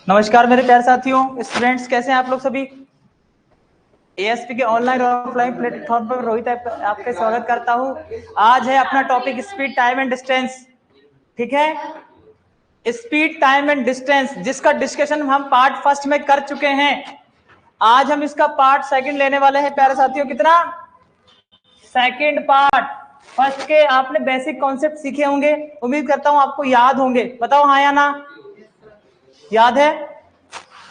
नमस्कार मेरे प्यारे साथियों, स्टूडेंट्स, कैसे हैं आप लोग सभी। एएसपी के ऑनलाइन और ऑफलाइन प्लेटफॉर्म पर रोहित आपका स्वागत करता हूं। आज है अपना topic speed, time and distance. ठीक है, स्पीड, टाइम एंड डिस्टेंस, जिसका डिस्कशन हम पार्ट फर्स्ट में कर चुके हैं। आज हम इसका पार्ट सेकंड लेने वाले हैं प्यारे साथियों। कितना? Second part. फर्स्ट के आपने बेसिक कॉन्सेप्ट सीखे होंगे, उम्मीद करता हूं आपको याद होंगे। बताओ हाँ या ना, याद है?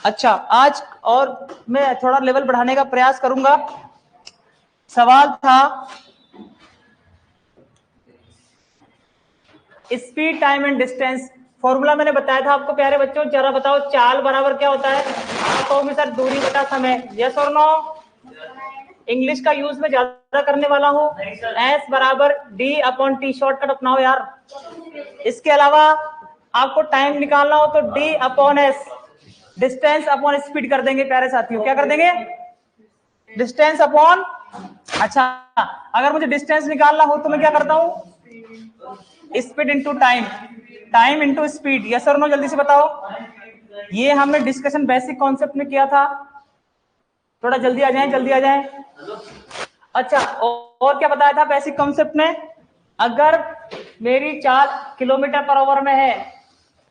अच्छा, आज और मैं थोड़ा लेवल बढ़ाने का प्रयास करूंगा। सवाल था speed, time and distance. Formula मैंने बताया था आपको प्यारे बच्चों, जरा बताओ चाल बराबर क्या होता है? आप कहोगे सर दूरी बटा समय। यस और नो? इंग्लिश का यूज में ज्यादा करने वाला हूँ। एस बराबर डी अपॉन टी, शॉर्टकट अपनाओ यार। इसके अलावा आपको टाइम निकालना हो तो D upon S, distance upon speed कर देंगे प्यारे साथियों। क्या कर देंगे? Distance upon. अच्छा, अगर मुझे डिस्टेंस निकालना हो तो मैं क्या करता हूं? Speed into time, time into speed. Yes और नो, जल्दी से बताओ। ये हमने डिस्कशन बेसिक कॉन्सेप्ट में किया था। थोड़ा जल्दी आ जाएं, जल्दी आ जाएं। अच्छा, और क्या बताया था बेसिक कॉन्सेप्ट में? अगर मेरी चाल किलोमीटर पर आवर में है,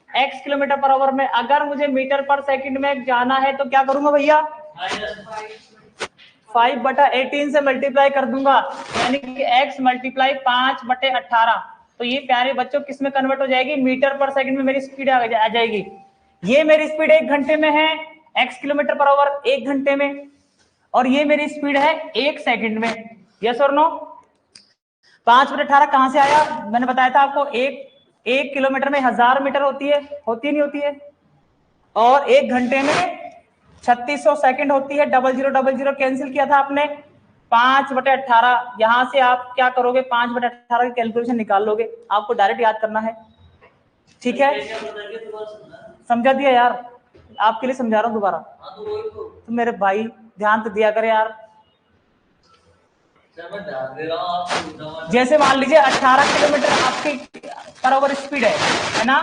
x किलोमीटर पर आवर में, अगर मुझे मीटर पर सेकंड में जाना है तो क्या करूंगा भैया? 5/18 से मल्टीप्लाई कर दूंगा, यानी कि x मल्टीप्लाई 5/18। तो ये प्यारे बच्चों किस में कन्वर्ट हो जाएगी? मीटर पर सेकंड में मेरी स्पीड आ जाएगी। ये मेरी स्पीड 1 घंटे में है, x किलोमीटर पर आवर 1 घंटे में, और ये मेरी स्पीड है 1 सेकंड में। यस और नो? 5/18 कहां से आया? मैंने बताया था आपको, एक किलोमीटर में 1000 मीटर होती है नहीं होती है? और 1 घंटे में 3600 सेकंड होती है। 0000 कैंसिल किया था आपने। 5/18, यहां से आप क्या करोगे? 5/18 की कैलकुलेशन निकाल लोगे। आपको डायरेक्ट याद करना है, ठीक है? समझा दिया यार, आपके लिए समझा रहा हूं दोबारा। तो मेरे भाई ध्यान तो दिया करे यार। जैसे मान लीजिए 18 किलोमीटर आपकी पर आवर स्पीड है ना?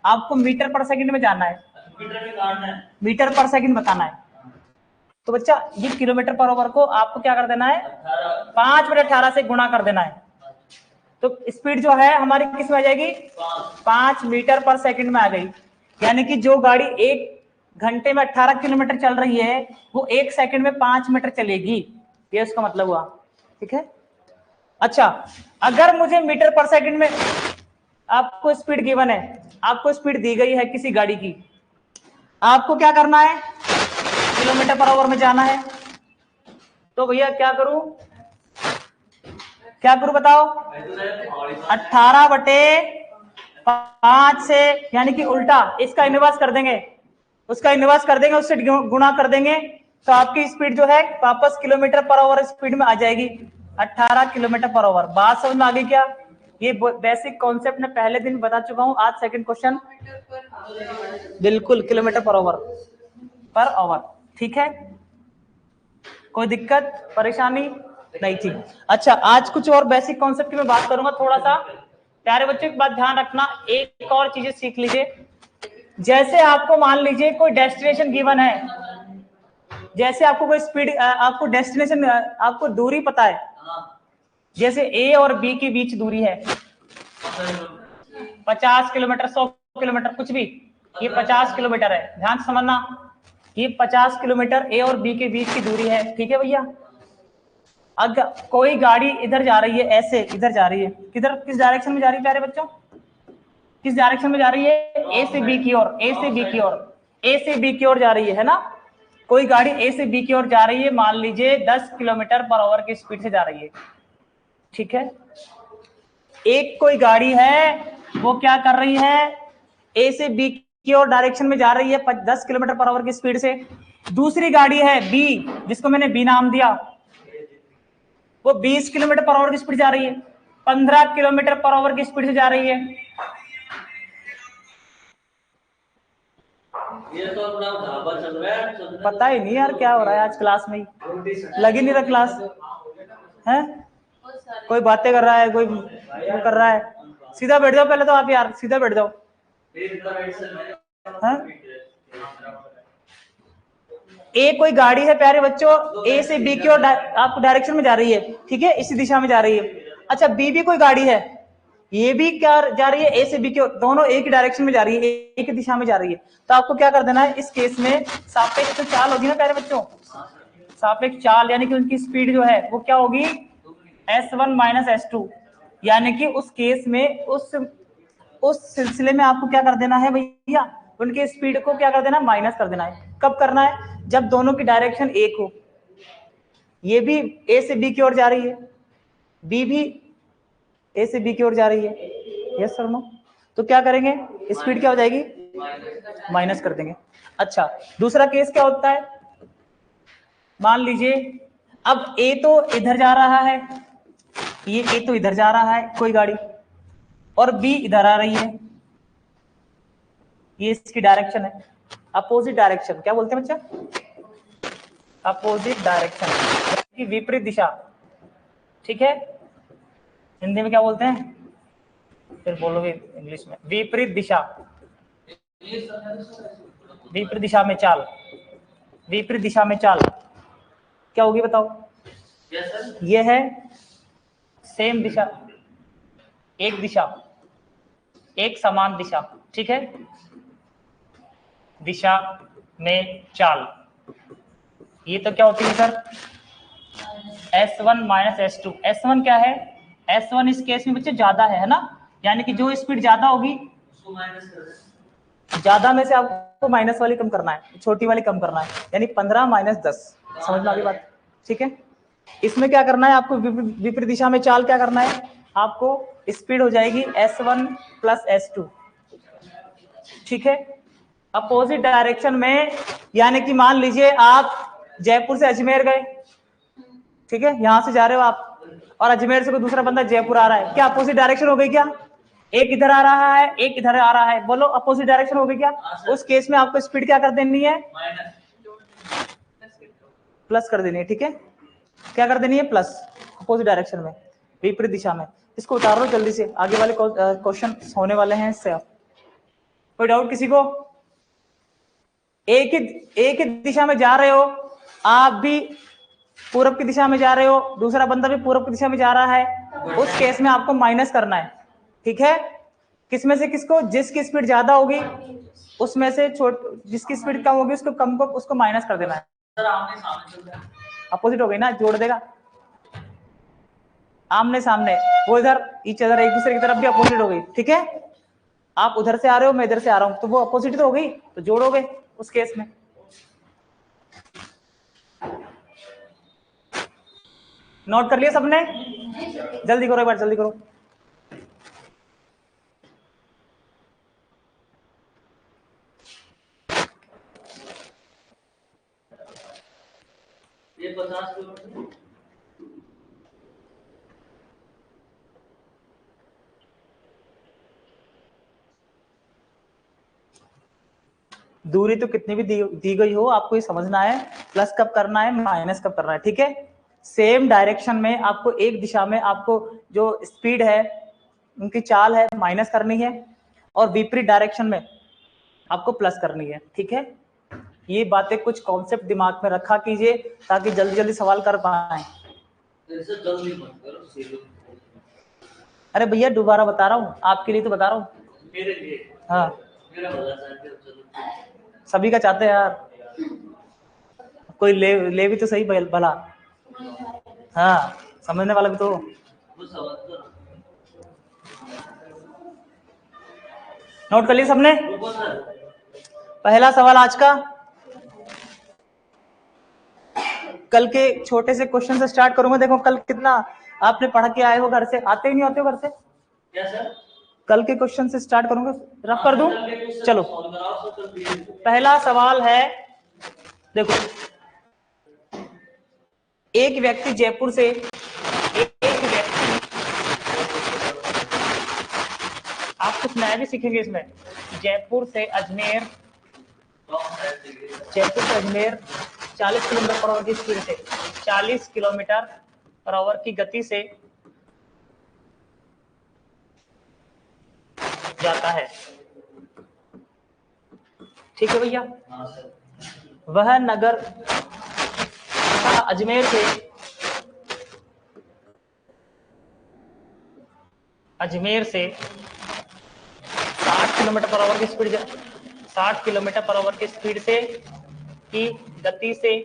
आपको मीटर पर सेकंड में जाना है, मीटर पर सेकंड बताना है। तो बच्चा ये किलोमीटर पर आवर को आपको क्या कर देना है? 5/18 से गुणा कर देना है। तो स्पीड जो है हमारी किस में आ जाएगी? 5 मीटर पर सेकंड में आ गई। यानी कि जो गाड़ी 1 घंटे में 18 किलोमीटर चल रही है, वो 1 सेकंड में 5 मीटर चलेगी। ये उसका मतलब हुआ, ठीक है? अच्छा, अगर मुझे मीटर पर सेकंड में आपको स्पीड गिवन है, आपको स्पीड दी गई है किसी गाड़ी की, आपको क्या करना है? किलोमीटर पर आवर में जाना है। तो भैया क्या करूं, क्या करूं बताओ? 18/5 से, यानी कि उल्टा इसका इनवर्स कर देंगे, उसका इनवर्स कर देंगे, उससे गुणा कर देंगे, तो आपकी स्पीड जो है वापस किलोमीटर पर आवर स्पीड में आ जाएगी। 18 किलोमीटर पर आवर। बात समझ में आ गई क्या? ये बेसिक कॉन्सेप्ट मैं पहले दिन बता चुका हूं। आज सेकंड क्वेश्चन, बिल्कुल किलोमीटर पर आवर, ठीक है? कोई दिक्कत परेशानी नहीं थी। अच्छा, आज कुछ और बेसिक कॉन्सेप्ट की मैं बात करूंगा थोड़ा सा। प्यारे बच्चों एक बात ध्यान रखना, एक और चीजें सीख लीजिए। जैसे आपको मान लीजिए कोई डेस्टिनेशन गिवन है, जैसे आपको कोई स्पीड, आपको डेस्टिनेशन, आपको दूरी पता है, जैसे ए और बी के बीच दूरी है 50 किलोमीटर, 100 किलोमीटर, कुछ भी, ये 50 किलोमीटर है। ध्यान से समझना, ये 50 किलोमीटर ए और बी के बीच की दूरी है, ठीक है भैया? अगर कोई गाड़ी इधर जा रही है, ऐसे इधर जा रही है, किधर, किस डायरेक्शन में जा रही है प्यारे बच्चों? किस डायरेक्शन में जा रही है? ए से बी की ओर, ए से बी की ओर, ए से बी की ओर जा रही है ना? कोई गाड़ी ए से बी की ओर जा रही है, मान लीजिए 10 किलोमीटर पर आवर की स्पीड से जा रही है, ठीक है? एक कोई गाड़ी है, वो क्या कर रही है? ए से बी की ओर डायरेक्शन में जा रही है 10 किलोमीटर पर आवर की स्पीड से। दूसरी गाड़ी है बी, जिसको मैंने बी नाम दिया, वो 20 किलोमीटर पर आवर की स्पीड जा रही है, 15 किलोमीटर पर आवर की स्पीड से जा रही है। ये तो अपना ढाबा चल रहा है, पता ही नहीं यार क्या हो रहा है आज क्लास में, लग ही नहीं रहा क्लास है। कोई बातें कर रहा है, कोई वो कर रहा है। सीधा बैठ जाओ पहले तो आप यार, सीधा बैठ जाओ। हाँ? ए कोई गाड़ी है प्यारे बच्चों, ए से बी की ओर आपको डायरेक्शन में जा रही है, ठीक है, इसी दिशा में जा रही है। अच्छा बी भी कोई गाड़ी है, ये भी क्या जा रही है, ए से बी की ओर, दोनों एक ही डायरेक्शन में जा रही है, एक ही दिशा में जा रही है। तो आपको क्या कर देना है इस केस में, सापेक्ष चाल होगी ना प्यारे बच्चों, सापेक्ष चाल यानी कि उनकी स्पीड जो है वो क्या होगी, s1 माइनस s2, यानी कि उस केस में उस सिलसिले में आपको क्या कर देना है भैया, उनके स्पीड को क्या कर देना, माइनस कर देना है। कब करना है, जब दोनों की डायरेक्शन एक हो, ये भी ए से बी की ओर जा रही है, बी भी ए से बी की ओर जा रही है, यस सर नो, तो क्या करेंगे, स्पीड क्या हो जाएगी, माइनस कर देंगे। अच्छा दूसरा केस क्या होता है, मान लीजिए अब ए तो इधर जा रहा है, ये ए तो इधर जा रहा है कोई गाड़ी, और बी इधर आ रही है, ये इसकी डायरेक्शन है, अपोजिट डायरेक्शन, क्या बोलते हैं बच्चा, अपोजिट डायरेक्शन, विपरीत दिशा, ठीक है, हिंदी में क्या बोलते हैं, फिर बोलोगे इंग्लिश में, विपरीत दिशा, विपरीत दिशा में चाल, विपरीत दिशा में चाल क्या होगी बताओ, ये है सेम दिशा, एक दिशा, एक समान दिशा, ठीक है, दिशा में चाल, ये तो क्या होती है sir, s1 minus s2, s1 क्या है, s1 इस केस में बच्चे ज्यादा है ना, यानी कि जो स्पीड ज्यादा होगी ज्यादा में से आपको माइनस वाली कम करना है, छोटी वाली कम करना है, यानी 15 माइनस 10, समझ में आ गई बात, ठीक है। इसमें क्या करना है आपको, विपरीत दिशा में चाल क्या करना है आपको, स्पीड हो जाएगी s1 प्लस s2, ठीक है, अपोजिट डायरेक्शन में, यानी कि मान लीजिए आप जयपुर से अजमेर गए, ठीक है, यहां से जा रहे हो आप, और अजमेर से कोई दूसरा बंदा जयपुर आ रहा है, क्या अपोजिट डायरेक्शन हो गई क्या, एक इधर आ रहा है एक इधर आ रहा है, बोलो अपोजिट डायरेक्शन हो गई क्या, उस केस में आपको स्पीड क्या कर देनी है, प्लस कर देनी है, ठीक है, क्या कर देनी है, प्लस, अपोजिट डायरेक्शन में, विपरीत दिशा में। इसको उतार लो जल्दी से, आगे वाले क्वेश्चन होने वाले हैं इससे। कोई डाउट किसी को, एक ही दिशा में जा रहे हो, आप भी पूर्व की दिशा में जा रहे हो, दूसरा बंदा भी पूर्व की दिशा में जा रहा है, उस केस में आपको माइनस करना है, ठीक है, किसमें से किसको, जिसकी स्पीड ज्यादा होगी उसमें से जिसकी स्पीड कम होगी उसको कम को उसको माइनस कर देना है। अपोजिट हो गई ना, जोड़ देगा, आमने सामने, वो इधर ईच अदर, एक दूसरे की तरफ भी अपोजिट हो गई, ठीक है, आप उधर से आ रहे हो मैं इधर से आ रहा हूं, तो वो अपोजिट तो हो गई, तो जोड़ोगे उस केस में। नोट कर लिया सबने, जल्दी करो एक बार, जल्दी करो। ये 50 किलोमीटर दूरी तो कितनी भी दी गई हो, आपको ये समझना है प्लस कब करना है, माइनस कब करना है, ठीक है। सेम डायरेक्शन में आपको एक दिशा में आपको जो स्पीड है उनकी चाल है माइनस करनी है, और विपरीत डायरेक्शन में आपको प्लस करनी है, ठीक है। ये बातें कुछ कॉन्सेप्ट दिमाग में रखा कीजिए ताकि जल्दी जल्दी सवाल कर पाए। अरे भैया दोबारा बता रहा हूँ, आपके लिए तो बता रहा हूँ, मेरे लिए, हाँ सभी का चाहते हैं यार, कोई ले भी तो सही भला, हाँ समझने वाला भी तो। नोट कर लिया सबने, पहला सवाल आज का, कल के छोटे से क्वेश्चन से स्टार्ट करूंगा। देखो कल कितना आपने पढ़ के आए हो, घर से आते ही नहीं होते हो घर से, क्या सर? कल के क्वेश्चन से स्टार्ट करूंगा, रफ कर दूं, चलो पहला सवाल है, देखो एक व्यक्ति जयपुर से, आप कुछ नया भी सीखेंगे इसमें, जयपुर से अजमेर 40 किलोमीटर पर आवर की स्पीड से, 40 किलोमीटर पर आवर की गति से जाता है। ठीक है भैया। वह नगर अजमेर से 60 किलोमीटर पर आवर की स्पीड 60 किलोमीटर पर आवर की स्पीड से की गति से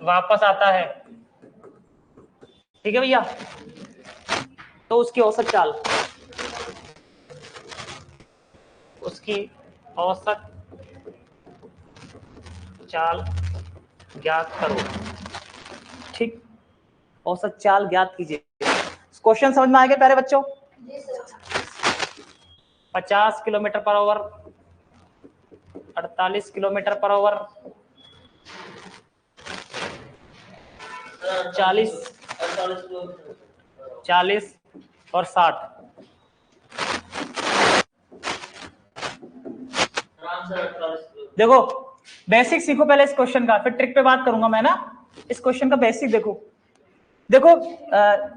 वापस आता है। ठीक है भैया। तो उसकी औसत चाल ज्ञात करो। ठीक, औसत चाल ज्ञात कीजिए। क्वेश्चन समझ में आ गया प्यारे बच्चों? 50 kilometre per hour, 48 kilometre per hour, 40 और 60। देखो बेसिक सीखो पहले इस क्वेश्चन का, फिर ट्रिक पे बात करूंगा मैं ना। इस क्वेश्चन का बेसिक देखो।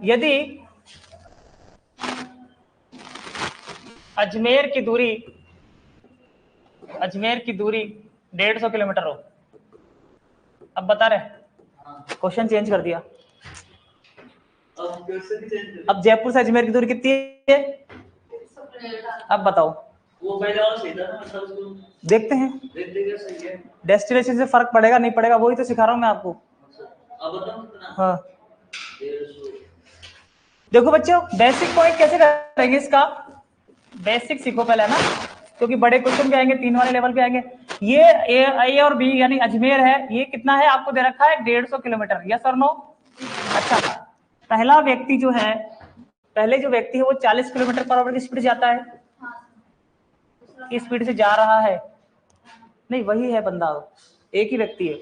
यदि अजमेर की दूरी 150 किलोमीटर हो, अब बता रहे, क्वेश्चन चेंज कर दिया। अब जयपुर से अजमेर की दूरी कितनी है? अब बताओ। वो पहले वाला सही था ना, मतलब उसको देखते हैं। सही है। डेस्टिनेशन से फर्क पड़ेगा नहीं पड़ेगा वही तो सिखा रहा हूं मैं आपको। अब बताओ कितना? हाँ देखो बच्चों, बेसिक पॉइंट कैसे करेंगे इसका, बेसिक सीखो पहले ना, क्योंकि बड़े क्वेश्चन भी आएंगे, 3 वाले लेवल पे आएंगे। ये ए और बी यानी अजमेर है, ये कितना है आपको दे रखा है 150 किलोमीटर, यस और नो? अच्छा, पहला व्यक्ति जो है, पहले जो व्यक्ति है वो 40 किलोमीटर पर आवर की स्पीड जाता है, की स्पीड से जा रहा है। नहीं वही है बंदा, एक ही व्यक्ति है।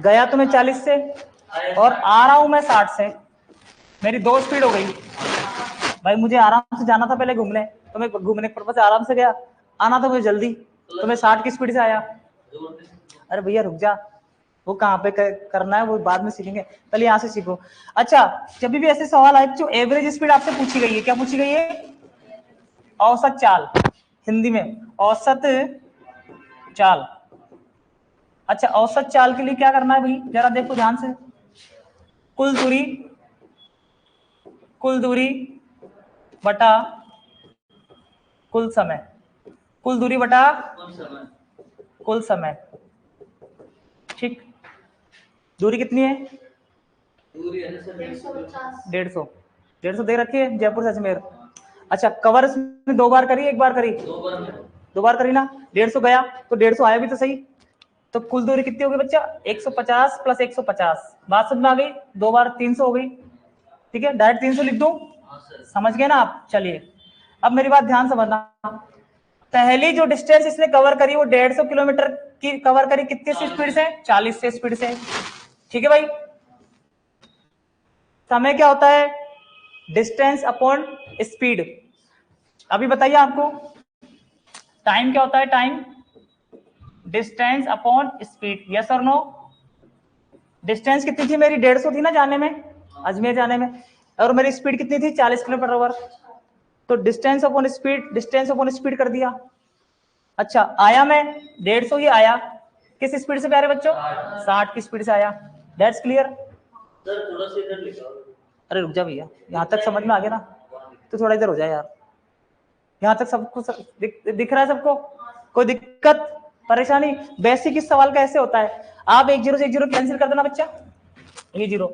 गया तो मैं 40 से और आ रहा हूं मैं 60 से, मेरी 2 स्पीड हो गई भाई। मुझे आराम से जाना था पहले घूमने, तो मैं घूमने के पर्पस से आराम से गया, आना था मुझे जल्दी, तो मैं 60 की स्पीड से आया। अरे भैया रुक जा, वो कहाँ पे करना है वो बाद में सीखेंगे, पहले यहाँ से सीखो। अच्छा, जब भी ऐसे सवाल आए जो एवरेज स्पीड आपसे पूछी गई है, क्या पूछी गई है? औसत चाल, हिंदी में औसत चाल। अच्छा, औसत चाल के लिए क्या करना है भाई, जरा देखो ध्यान से। कुल दूरी बटा कुल समय, कुल दूरी बटा कुल समय। ठीक, दूरी कितनी है? दूरी 150 दे रखी है जयपुर से अजमेर। अच्छा, कवर इसमें 2 बार करी, 1 बार करी? 2 बार करी ना। 150 गया तो 150 आया भी तो सही। तो कुल दूरी कितनी होगी बच्चा? 150 प्लस 150। बात समझ में आ गई? 2 बार 300 हो गई। ठीक है, डायरेक्ट 300 लिख दूं? समझ गए ना आप? चलिए अब मेरी बात ध्यान समझना। पहली जो डिस्टेंस इसने कवर करी वो 150 किलोमीटर की कवर करी, कितनी स्पीड से? 40 से स्पीड से। ठीक है भाई। समय क्या होता है? Distance upon speed. अभी बताइए आपको टाइम क्या होता है? Time distance upon speed, yes और नो? डिस्टेंस कितनी थी मेरी? 150 थी ना जाने में, अजमेर जाने में, और मेरी स्पीड कितनी थी? 40 किलोमीटर आवर। तो डिस्टेंस अपॉन स्पीड कर दिया। अच्छा, आया मैं 150 ही आया, किस स्पीड से प्यारे बच्चों? 60 की स्पीड से आया। That's clear. अरे रुक जा भैया, यहाँ तक समझ में आ गया ना, तो थोड़ा इधर हो जाए यार। यहाँ तक सबको दिख रहा है सबको? कोई दिक्कत परेशानी? बेसिक इस सवाल का ऐसे होता है, आप 1 0 से 1 0 कैंसिल कर देना बच्चा, ये 0।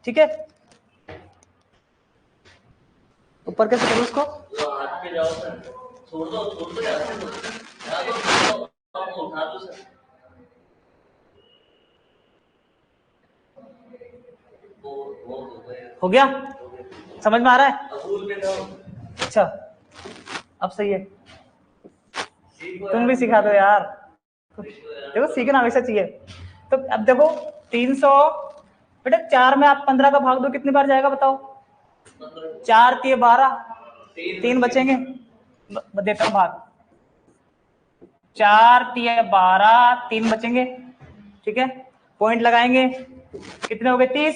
ठीक है, ऊपर कैसे करूँ उसको? हो गया? समझ में आ रहा है? अच्छा, अब सही है। तुम भी सिखा दो यार, देखो सीखना हमेशा चाहिए। तो अब देखो 300 बेटा, 4 में आप 15 का भाग दो, कितनी बार जाएगा बताओ? 4 के 12, 3 बचेंगे, देता हूं भाग। 4 के 12, 3 बचेंगे। ठीक है, पॉइंट लगाएंगे, कितने हो गए? 30,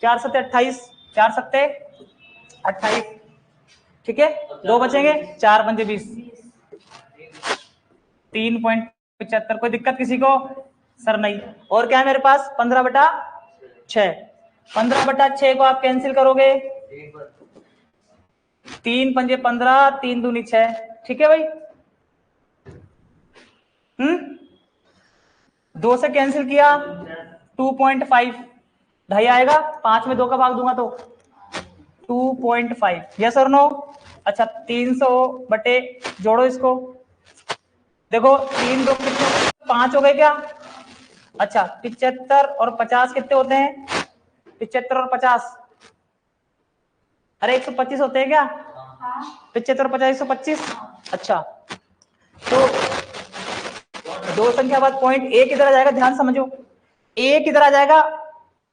4 सत्ते 28, 4 सत्ते 28, ठीक है, 2 बचेंगे, 4 पंजे 20, 3.75। कोई दिक्कत किसी को? सर नहीं। और क्या है मेरे पास? 15/6। 15/6 को आप कैंसिल करोगे, 3 पंजे 15, 3 दूनी 6। ठीक है भाई। 2 से कैंसिल किया, 2.5, ढाई आएगा, 5 में 2 का भाग दूंगा तो 2.5। यस और नो? अच्छा, 300 बटे, जोड़ो इसको, देखो 3 2 कितने, 5 हो गए क्या? अच्छा, 75 और 50 कितने होते हैं? 75 और 50, अरे 125 होते हैं क्या? 75 और 50 125। अच्छा, तो 2 संख्या बाद पॉइंट एक इधर आ जाएगा, ध्यान समझो, एक इधर आ जाएगा,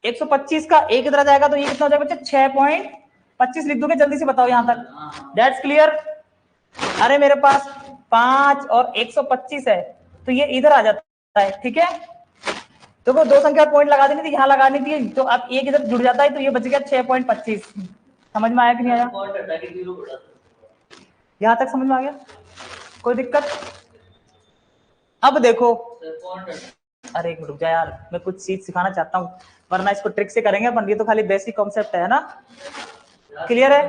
125 का एक इधर आ जाएगा, तो ये कितना हो जाएगा बच्चे? 6.25 लिख दोगे? जल्दी से बताओ यहां तक। That's clear? अरे मेरे पास 5 और 125 है, तो ये इधर आ जाता है। ठीक है, तो वो 2 संख्या पॉइंट लगा देनी थी, यहां लगानी थी, तो अब एक इधर जुड़ जाता है, तो ये बच गया 6.25। समझ में आया कि नहीं आया? यहां तक समझ में आ गया? कोई दिक्कत? अब देखो, अरे एक मिनट रुक जा यार, मैं कुछ चीज सिखाना चाहता हूँ, वरना इसको ट्रिक से करेंगे अपन, ये तो खाली बेसिक कॉन्सेप्ट है ना। क्लियर है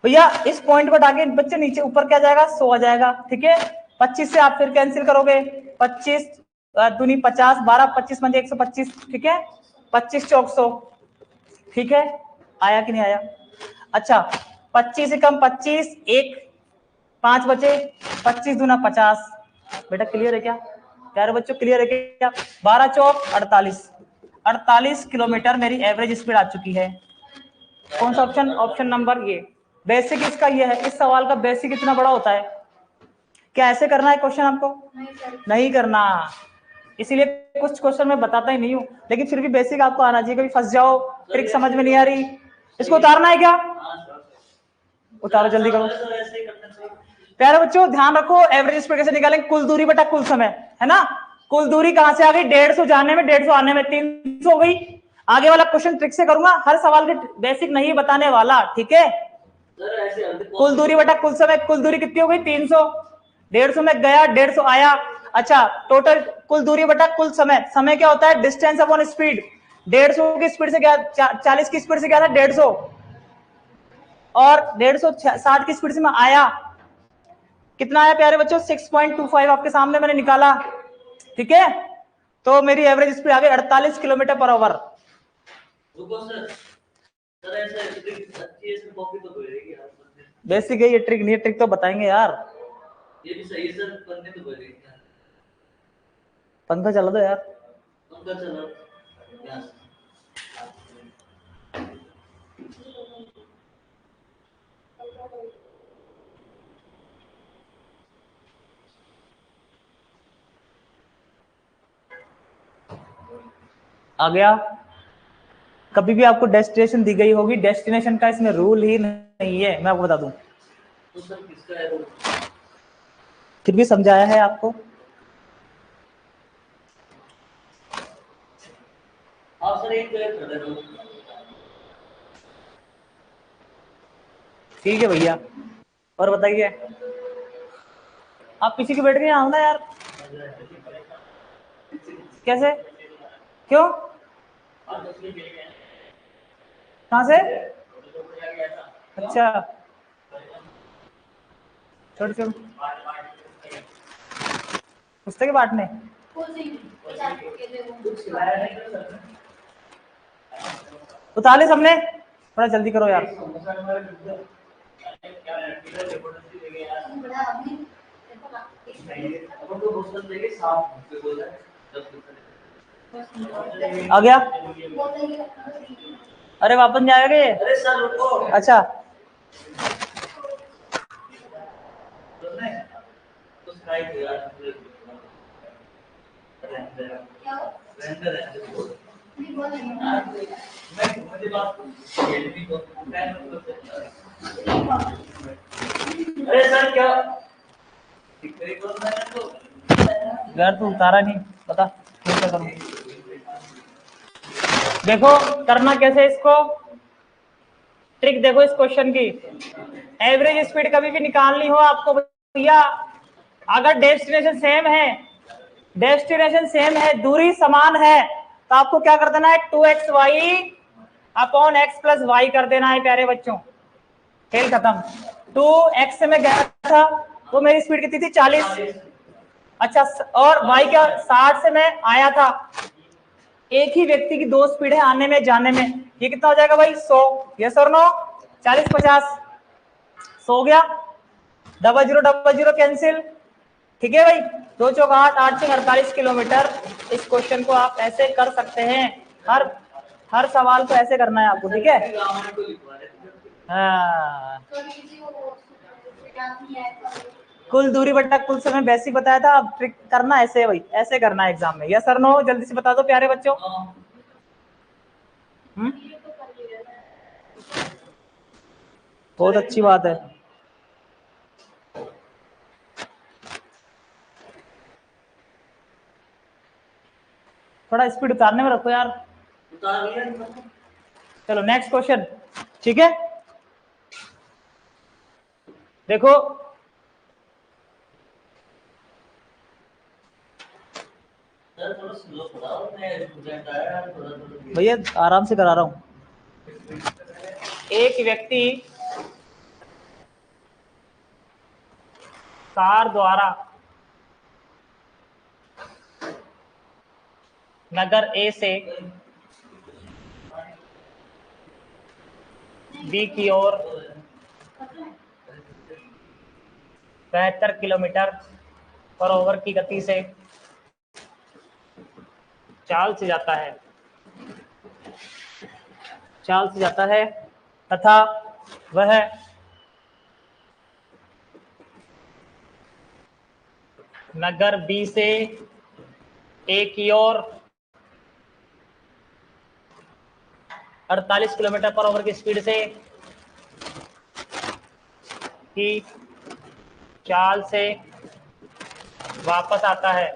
भैया? इस पॉइंट पर आगे बच्चे नीचे ऊपर क्या जाएगा? 100 आ जाएगा। ठीक है, 25 से आप फिर कैंसिल करोगे, 25 दूनी 50, 12 25 पंजे 125। ठीक है, 25 चौक 100। ठीक है, आया कि नहीं आया? अच्छा, 25 से कम 25, 1 5 बचे, 25 दूना 50। बेटा क्लियर है क्या प्यारे बच्चों? क्लियर है क्या? 12 चौक 48, 48 किलोमीटर मेरी एवरेज स्पीड आ चुकी है। कौन सा ऑप्शन? ऑप्शन नंबर ये। बेसिक इसका ये है, इस सवाल का बेसिक इतना बड़ा होता है। क्या ऐसे करना है क्वेश्चन आपको? नहीं करना, इसीलिए कुछ क्वेश्चन मैं बताता ही नहीं हूँ, लेकिन फिर भी बेसिक आपको आना चाहिए। कभी फंस जाओ, ट्रिक समझ में नहीं आ रही, इसको उतारना है क्या? उतारो, जल्दी करो। प्यारे बच्चों ध्यान रखो, एवरेज स्पीड कैसे निकालेंगे? कुल दूरी बटा कुल समय, है ना। कुल दूरी कहां से आ गई? 150 जाने में, 150 आने में, 300 हो गई। आगे वाला क्वेश्चन ट्रिक से करूंगा, हर सवाल के बेसिक नहीं बताने वाला। ठीक है, कुल दूरी बटा कुल समय, कुल दूरी कितनी हो गई? 300। 150 में गया, 150 आया। अच्छा, टोटल कुल दूरी बटा कुल समय, समय क्या होता है? Distance upon speed. 150 की स्पीड से गया, 40 की स्पीड से गया था 150, और 150 की स्पीड से मैं आया, कितना आया प्यारे बच्चों? 6.25 आपके सामने मैंने निकाला। ठीक है, तो मेरी एवरेज स्पीड आ गई 48 किलोमीटर पर आवर। बेसिक है ये, ट्रिक नहीं है, ट्रिक तो बताएंगे यार। ये भी सही है सर, पंखे तो बोलेंगे। पंखा चला दो यार, पंखा चला। आ गया? कभी भी आपको डेस्टिनेशन दी गई होगी, डेस्टिनेशन का इसमें रूल ही नहीं है, मैं आपको बता दूं। तो सर किसका है रूल? फिर भी समझाया है आपको। आप सर एक कर दे। ठीक है भैया, और बताइए, आप पीछे के बैठ गए? आओ ना यार। कैसे? क्यों? कहां से? अच्छा, छोड़ छोड़, पुस्तकें बांटने। उतार ले सबने, थोड़ा जल्दी करो यार। आ गया? अरे वापस नहीं आएगा ये? अरे सर रुको। अच्छा, अरे सर क्या यार, तू उतारा नहीं, पता कैसे करूं? देखो करना कैसे इसको, ट्रिक देखो इस क्वेश्चन की। एवरेज स्पीड कभी भी निकालनी हो आपको भैया, अगर डेस्टिनेशन सेम है, दूरी समान है, तो आपको क्या कर देना है, 2xy upon x plus Y कर देना है प्यारे बच्चों। खेल खत्म। 2x से मैं गया था, वो मेरी स्पीड कितनी थी, 40। अच्छा, और y क्या, 60 से मैं आया था। एक ही व्यक्ति की दो स्पीड है आने में जाने में, ये कितना हो जाएगा भाई, 100। यस और नो, 40 50 100 हो गया। 00 कैंसिल। ठीक है भाई, 2 चौक 8, 8 से 48 किलोमीटर। इस क्वेश्चन को आप ऐसे कर सकते हैं, हर सवाल को ऐसे करना है आपको, ठीक है। हाँ, कुल दूरी बट्टा कुल समय बेसिक बताया था, अब ट्रिक करना ऐसे है भाई, ऐसे करना है एग्जाम में। यस सर नो, जल्दी से बता दो प्यारे बच्चों। बहुत अच्छी बात है। थोड़ा स्पीड उतारने में रखो यार। चलो नेक्स्ट क्वेश्चन, ठीक है। देखो भैया, आराम से करा रहा हूं। एक व्यक्ति कार द्वारा नगर ए से बी की ओर 72 किलोमीटर पर ओवर की गति से चाल से जाता है तथा वह नगर बी से ए की ओर 48 किलोमीटर पर ओवर की स्पीड से की चाल से वापस आता है,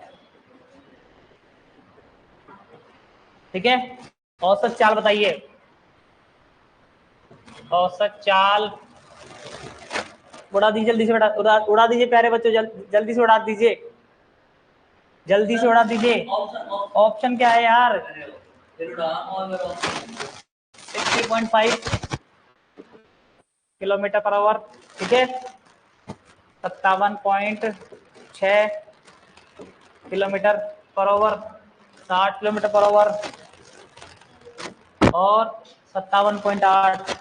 ठीक है। औसत चाल बताइए। औसत चाल उड़ा दीजिए, जल्दी से उड़ा दीजिए प्यारे बच्चों, जल्दी से उड़ा दीजिए, जल्दी से उड़ा दीजिए। ऑप्शन क्या है यार, 60.5 किलोमीटर पर आवर, ठीक है। 57.6 kilometre per hour, 60 kilometre per hour और 57.8,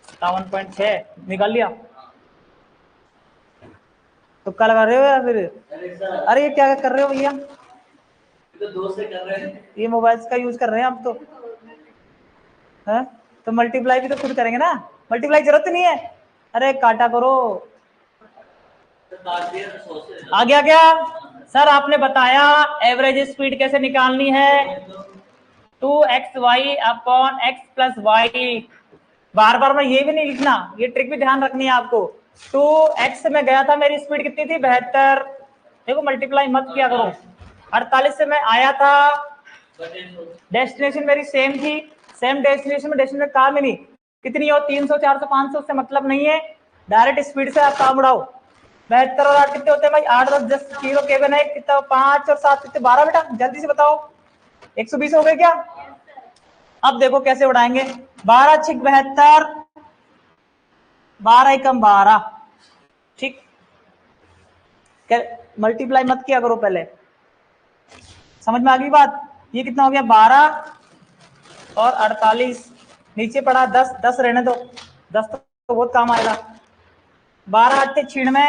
57.6 निकाल लिया। तुक्का लगा रहे हो या फिर, अरे ये क्या कर रहे हो भैया, तो दोस्त से कर रहे हैं, ये मोबाइल का यूज कर रहे हैं आप तो है, तो मल्टीप्लाई भी तो खुद करेंगे ना, मल्टीप्लाई जरूरत नहीं है। अरे काटा करो, आ गया क्या सर, आपने बताया एवरेज स्पीड कैसे निकालनी है, 2xy upon x plus y. बार बार मैं ये भी नहीं लिखना, ये ट्रिक भी ध्यान रखनी है आपको। 2x में गया था, मेरी स्पीड कितनी थी, 72। देखो मल्टीप्लाई मत किया करो। 48 से मैं आया था, डेस्टिनेशन मेरी सेम थी, सेम डेस्टिनेशन में डेस्टिनेशन काम ही नहीं, कितनी हो 300 400 500 से मतलब नहीं है, डायरेक्ट स्पीड से आप काम उड़ाओ। 72 और 8 कितने होते हैं भाई, 8 10 10 0 केवन है, कितना 5 और 7 कितने, 12 बेटा, जल्दी से बताओ। 120 हो गए क्या। अब देखो कैसे उड़ाएंगे, 12 6 72, 12 एकम 12, ठीक। मल्टीप्लाई मत किया करो पहले, समझ में आ गई बात। ये कितना हो गया, 12 और 48, नीचे पड़ा 10, 10 रहने दो, 10 तो बहुत काम आएगा। 12 8 96,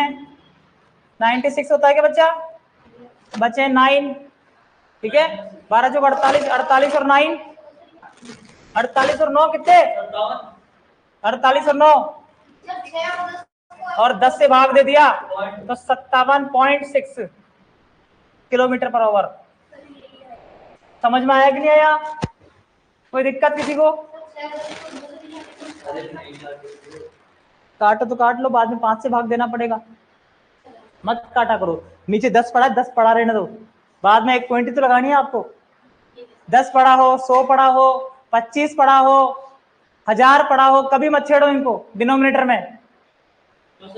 96 होता है क्या बच्चा, बचे 9, ठीक है। 12 जो 48, 48 और 9, 48 और 9 कितने, 48 और 9 और 10 से भाग दे दिया तो 57.6 किलोमीटर पर आवर। समझ में आया कि नहीं आया, कोई दिक्कत किसी को, काटो तो काट लो, बाद में 5 से भाग देना पड़ेगा, मत काटा करो। नीचे 10 पड़ा है, 10 पड़ा रहने दो, बाद में एक पॉइंट तो लगानी है आपको। 10 पड़ा हो, 100 पड़ा हो, 25 पढ़ा हो, 1000 पढ़ा हो, कभी मत छेड़ो इनको डिनोमिनेटर में,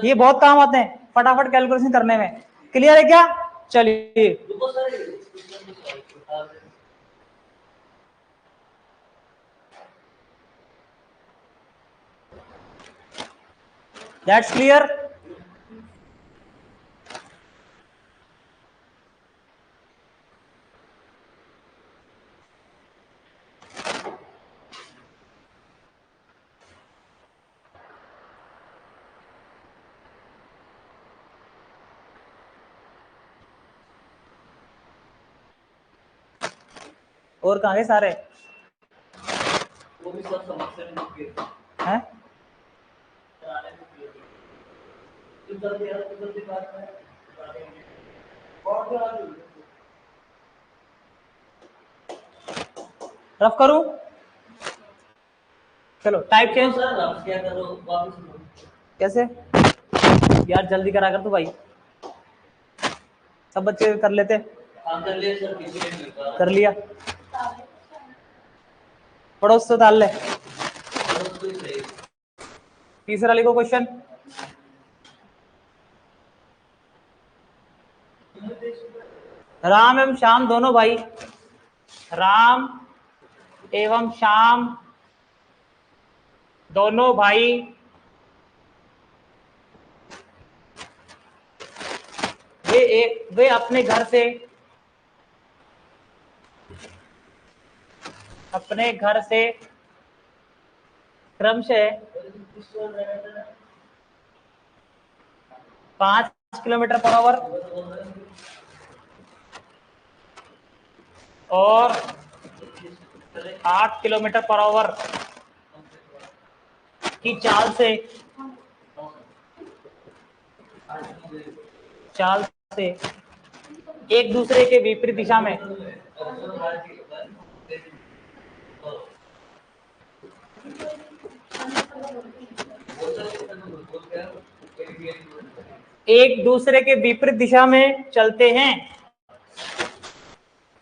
ये बहुत काम आते हैं फटाफट कैलकुलेशन करने में। क्लियर है क्या? चलिए दैट्स क्लियर। और कहाँ गए सारे? वो भी सब समस्या हैं? रफ करूं? चलो टाइप चेंज क्या करो वापस। कैसे यार, जल्दी करा कर तो भाई, सब बच्चे कर लेते। कर लिया सर, कर लिया। पड़ोस से डाल ले। तीसरा लिखो क्वेश्चन। राम एवं श्याम दोनों भाई, राम एवं श्याम दोनों भाई वे अपने घर से क्रमशः 5 किलोमीटर पर आवर और 8 किलोमीटर पर आवर की चाल से एक दूसरे के विपरीत दिशा में चलते हैं,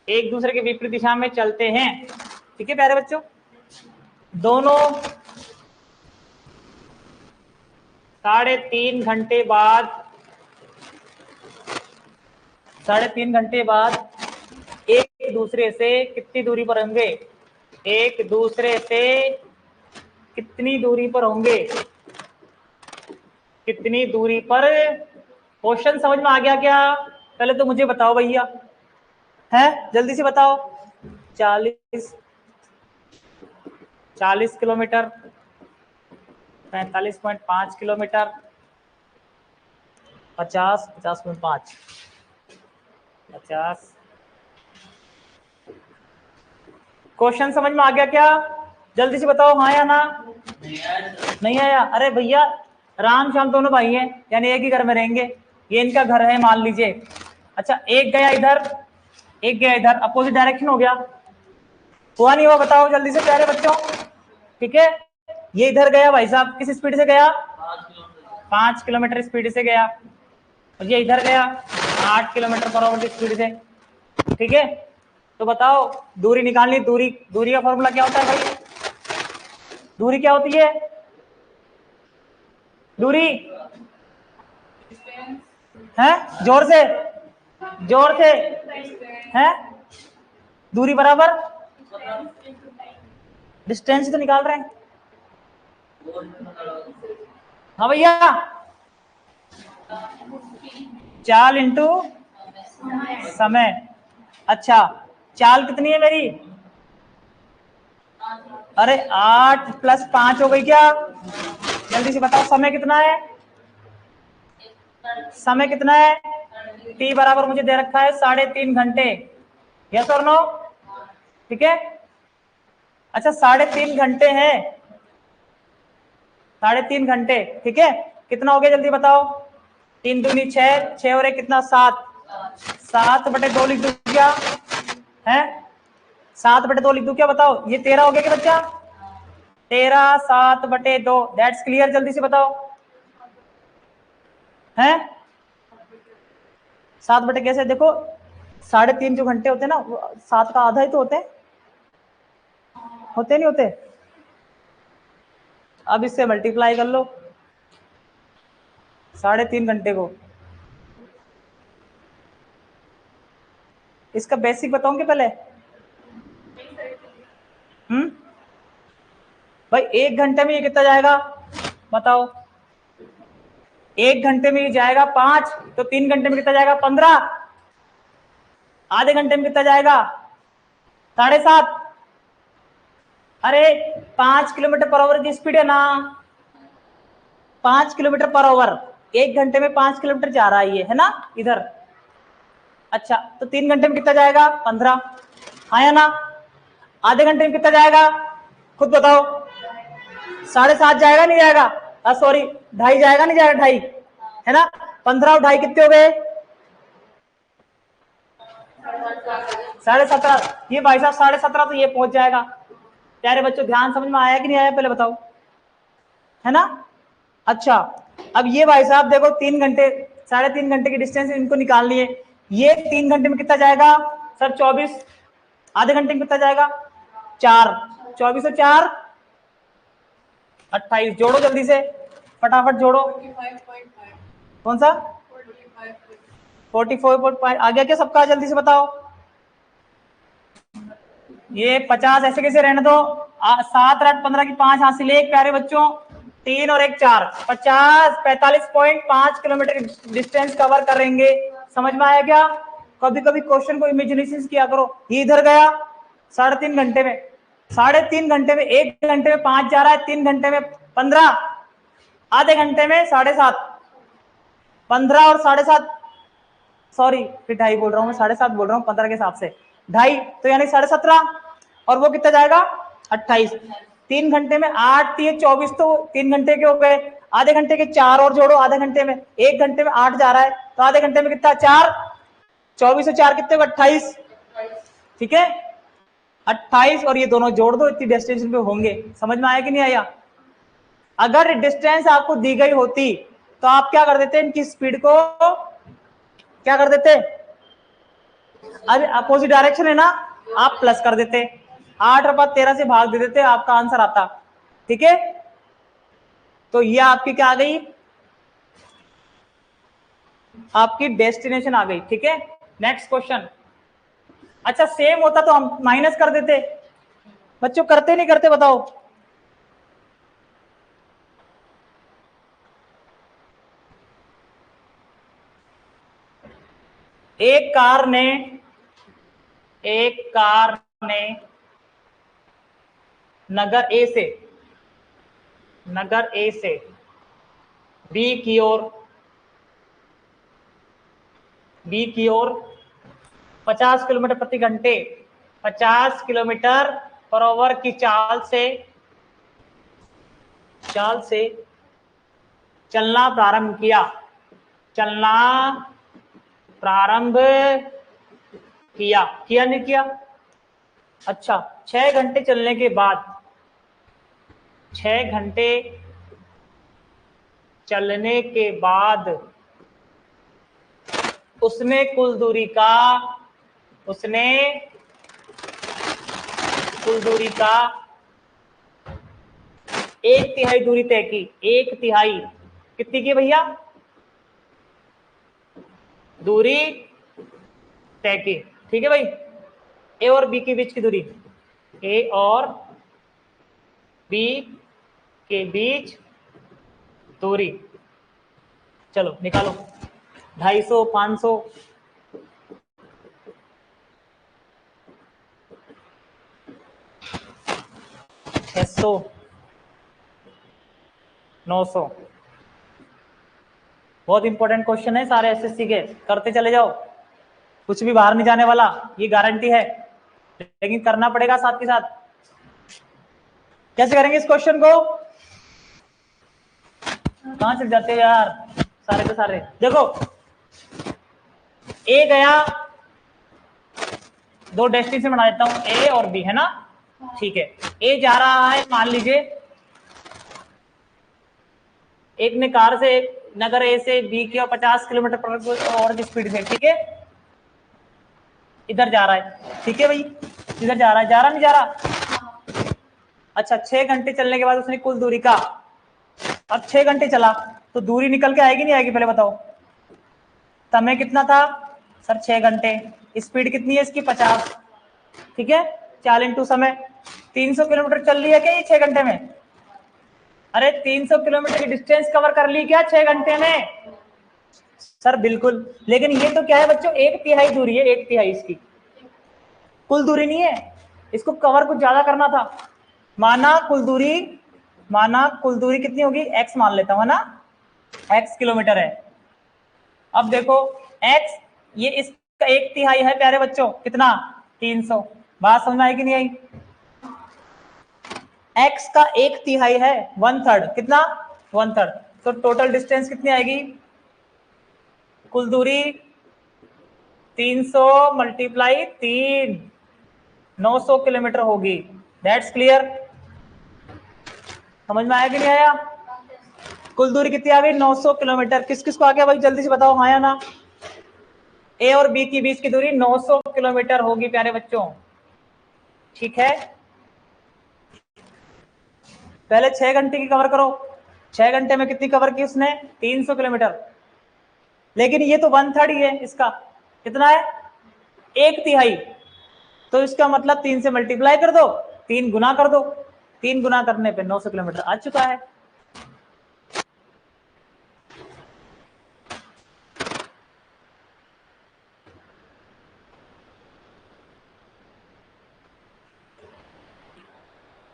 एक दूसरे के विपरीत दिशा में चलते हैं। ठीक है प्यारे बच्चों, दोनों 3.5 घंटे बाद एक दूसरे से कितनी दूरी पर होंगे? एक दूसरे से कितनी दूरी पर होंगे? कितनी दूरी पर? क्वेश्चन समझ में आ गया क्या? पहले तो मुझे बताओ भैया, है जल्दी से बताओ। 40 किलोमीटर, 45.5 किलोमीटर, 50.5 क्वेश्चन समझ में आ गया क्या? जल्दी से बताओ हाँ या ना। नहीं आया? अरे भैया, राम श्याम दोनों भाई हैं, यानी एक ही घर में रहेंगे, ये इनका घर है मान लीजिए। अच्छा, एक गया इधर, एक गया इधर, अपोजिट डायरेक्शन हो गया, हुआ नहीं हुआ? बताओ जल्दी से प्यारे बच्चों। ठीक है, ये इधर गया भाई साहब, किस स्पीड से गया? 5 किलोमीटर स्पीड से गया, और ये इधर गया 8 किलोमीटर पर आवर की स्पीड से। ठीक है, तो बताओ दूरी निकालनी। दूरी का फॉर्मूला क्या होता है भाई? दूरी क्या होती है? दूरी है, जोर से है, दूरी बराबर डिस्टेंस तो निकाल रहे हैं। हाँ भैया, चाल इंटू समय। अच्छा, चाल कितनी है मेरी? अरे 8 + 5 हो गई क्या? जल्दी से बताओ समय कितना है? समय कितना है? टी बराबर मुझे दे रखा है 3.5 घंटे। यस और नो? ठीक है, अच्छा 3.5 घंटे हैं, 3.5 घंटे। ठीक है, कितना हो गया जल्दी बताओ? 3 दूनी 6, 6 और 1 कितना? 7, 7/2 लिख दूं क्या? है 7/2 लिख दूं क्या? बताओ, ये 13 हो गया क्या बच्चा? 13 7/2, दैट्स क्लियर। जल्दी से बताओ, है 7 कैसे? देखो 3.5 जो घंटे होते हैं ना, 7 का आधा ही तो होते हैं। होते नहीं होते? अब इससे मल्टीप्लाई कर लो 3.5 घंटे को। इसका बेसिक बताऊंगे पहले। भाई 1 घंटे में ये कितना जाएगा बताओ? 1 घंटे में ये जाएगा 5, तो 3 घंटे में कितना जाएगा 15, आधे घंटे में कितना जाएगा 7.5। अरे 5 किलोमीटर पर आवर की स्पीड है ना, 5 किलोमीटर पर आवर, 1 घंटे में 5 किलोमीटर जा रहा है ये, है ना इधर। अच्छा तो 3 घंटे में कितना जाएगा 15, हाँ या ना? आधे घंटे में कितना जाएगा खुद बताओ? 7.5 जाएगा नहीं जाएगा? सॉरी 2.5 जाएगा नहीं जाएगा? 2.5 है ना? 15 और 2.5 कितने हो गए? 17.5। ये भाई साहब 17.5 तो ये पहुंच जाएगा। प्यारे बच्चों ध्यान समझ में आया कि नहीं आया पहले बताओ, है ना? अच्छा अब ये भाई साहब देखो 3 घंटे 3.5 घंटे की डिस्टेंस इनको निकालनी है। ये 3 घंटे में कितना जाएगा सर 24, आधे घंटे में कितना जाएगा 4, 24 और 4 28, जोड़ो जल्दी से फटाफट जोड़ो। कौन सा 44.5 आ गया क्या सबका? जल्दी से बताओ। ये 50 ऐसे कैसे रहने दो, 7 और 8 15 की 5 हासिल, एक प्यारे बच्चों 3 और 1 4, 50 45.5 किलोमीटर डिस्टेंस कवर करेंगे। समझ में आया क्या? कभी कभी क्वेश्चन को इमेजिनेशन किया करो। ये इधर गया 3.5 घंटे में, 3.5 घंटे में, 1 घंटे में 5 जा रहा है, 3 घंटे में 15, आधे घंटे में 7.5, 15 और 7.5 सॉरी फिर 2.5 बोल रहा हूँ मैं, 7.5 बोल रहा हूँ 15 के हिसाब से, 2.5 तो यानी 17.5, और वो कितना जाएगा 28। 3 घंटे में 8 3 24, तो 3 घंटे के हो गए। आधे घंटे के 4 और जोड़ो आधे घंटे में, 1 घंटे में 8 जा रहा है, तो आधे घंटे में कितना 4, 24 और 4 कितने 28, ठीक है 28, और ये दोनों जोड़ दो, इतनी डेस्टिनेशन पे होंगे। समझ में आया कि नहीं आया? अगर डिस्टेंस आपको दी गई होती तो आप क्या कर देते? इनकी स्पीड को क्या कर देते? अब अपोजिट डायरेक्शन है ना, आप प्लस कर देते, 8 और 13 से भाग दे देते, आपका आंसर आता। ठीक है तो ये आपकी क्या आ गई? आपकी डेस्टिनेशन आ गई। ठीक है नेक्स्ट क्वेश्चन। अच्छा सेम होता तो हम माइनस कर देते। बच्चों करते नहीं करते बताओ? एक कार ने नगर ए से बी की ओर 50 किलोमीटर प्रति घंटे 50 किलोमीटर पर आवर की चाल से चलना प्रारंभ किया नहीं किया? अच्छा 6 घंटे चलने के बाद 6 घंटे चलने के बाद उसने कुल दूरी का 1/3 दूरी तय की। 1/3 कितनी की भैया दूरी तय की? ठीक है भाई, ए और बी के बीच की दूरी, ए और बी के बीच दूरी, चलो निकालो 250 500 600 900। बहुत इंपॉर्टेंट क्वेश्चन है सारे एसएससी के, करते चले जाओ, कुछ भी बाहर नहीं जाने वाला, ये गारंटी है, लेकिन करना पड़ेगा साथ के साथ। कैसे करेंगे इस क्वेश्चन को? कहां चल जाते हो यार सारे के सारे? देखो ए गया, दो डेस्टिनेशन बना देता हूं ए और बी, है ना? ठीक है ए जा रहा है मान लीजिए, एक ने कार से नगर ए से बी की 50 किलोमीटर पर आवर की स्पीड से, ठीक है इधर जा रहा है। ठीक है भाई इधर जा रहा है, जा रहा नहीं जा रहा? अच्छा 6 घंटे चलने के बाद उसने कुल दूरी का, अब 6 घंटे चला तो दूरी निकल के आएगी नहीं आएगी, पहले बताओ। समय कितना था सर 6 घंटे, स्पीड कितनी है इसकी 50, ठीक है 4 इंटू समय, 300 किलोमीटर चल रही है क्या ये 6 घंटे में? अरे 300 किलोमीटर की डिस्टेंस कवर कर ली क्या 6 घंटे में? सर बिल्कुल, लेकिन ये तो क्या है बच्चों, 1/3 दूरी है, 1/3 इसकी, कुल दूरी नहीं है, इसको कवर कुछ ज्यादा करना था। माना कुल दूरी कितनी होगी, x मान लेता हूं है ना, x किलोमीटर है। अब देखो x ये इसका 1/3 है प्यारे बच्चों, कितना 300, बात समझ में आई कि नहीं आई? x का 1/3 है 1/3, कितना 1/3, तो टोटल डिस्टेंस कितनी आएगी, कुल दूरी 300 मल्टीप्लाई 3, 900 किलोमीटर होगी। दैट्स क्लियर, समझ में आया कि नहीं आया? कुल दूरी कितनी आ गई 900 किलोमीटर। किस किस को आ गया भाई, जल्दी से बताओ हाँ या ना। ए और बी की बीच की दूरी 900 किलोमीटर होगी प्यारे बच्चों, ठीक है। पहले 6 घंटे की कवर करो, 6 घंटे में कितनी कवर की उसने, 300 किलोमीटर, लेकिन ये तो 1/3 ही है इसका, कितना है 1/3, तो इसका मतलब 3 से मल्टीप्लाई कर दो, 3 गुना कर दो, 3 गुना करने पे 900 किलोमीटर आ चुका है।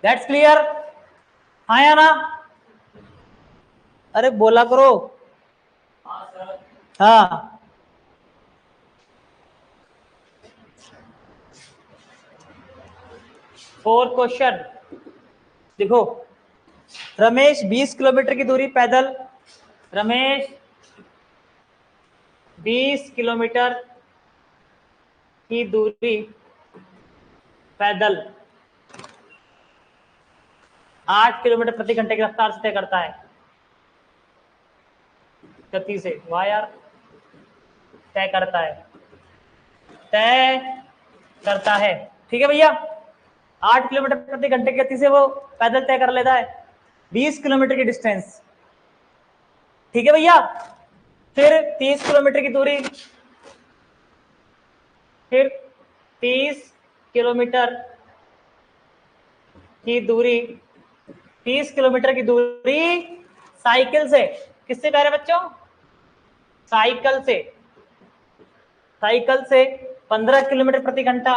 दैट्स क्लियर, हाँ या ना? अरे बोला करो, हाँ। फोर्थ क्वेश्चन देखो, रमेश 20 किलोमीटर की दूरी पैदल, रमेश 20 किलोमीटर की दूरी पैदल 8 किलोमीटर प्रति घंटे की रफ्तार से तय करता है, गति से, वाह यार, तय करता है, ठीक है भैया। 8 किलोमीटर प्रति घंटे की गति से वो पैदल तय कर लेता है 20 किलोमीटर की डिस्टेंस, ठीक है भैया। फिर 30 किलोमीटर की दूरी, फिर 30 किलोमीटर की दूरी, 30 किलोमीटर की दूरी साइकिल से, किससे प्यारे बच्चों, साइकिल से 15 किलोमीटर प्रति घंटा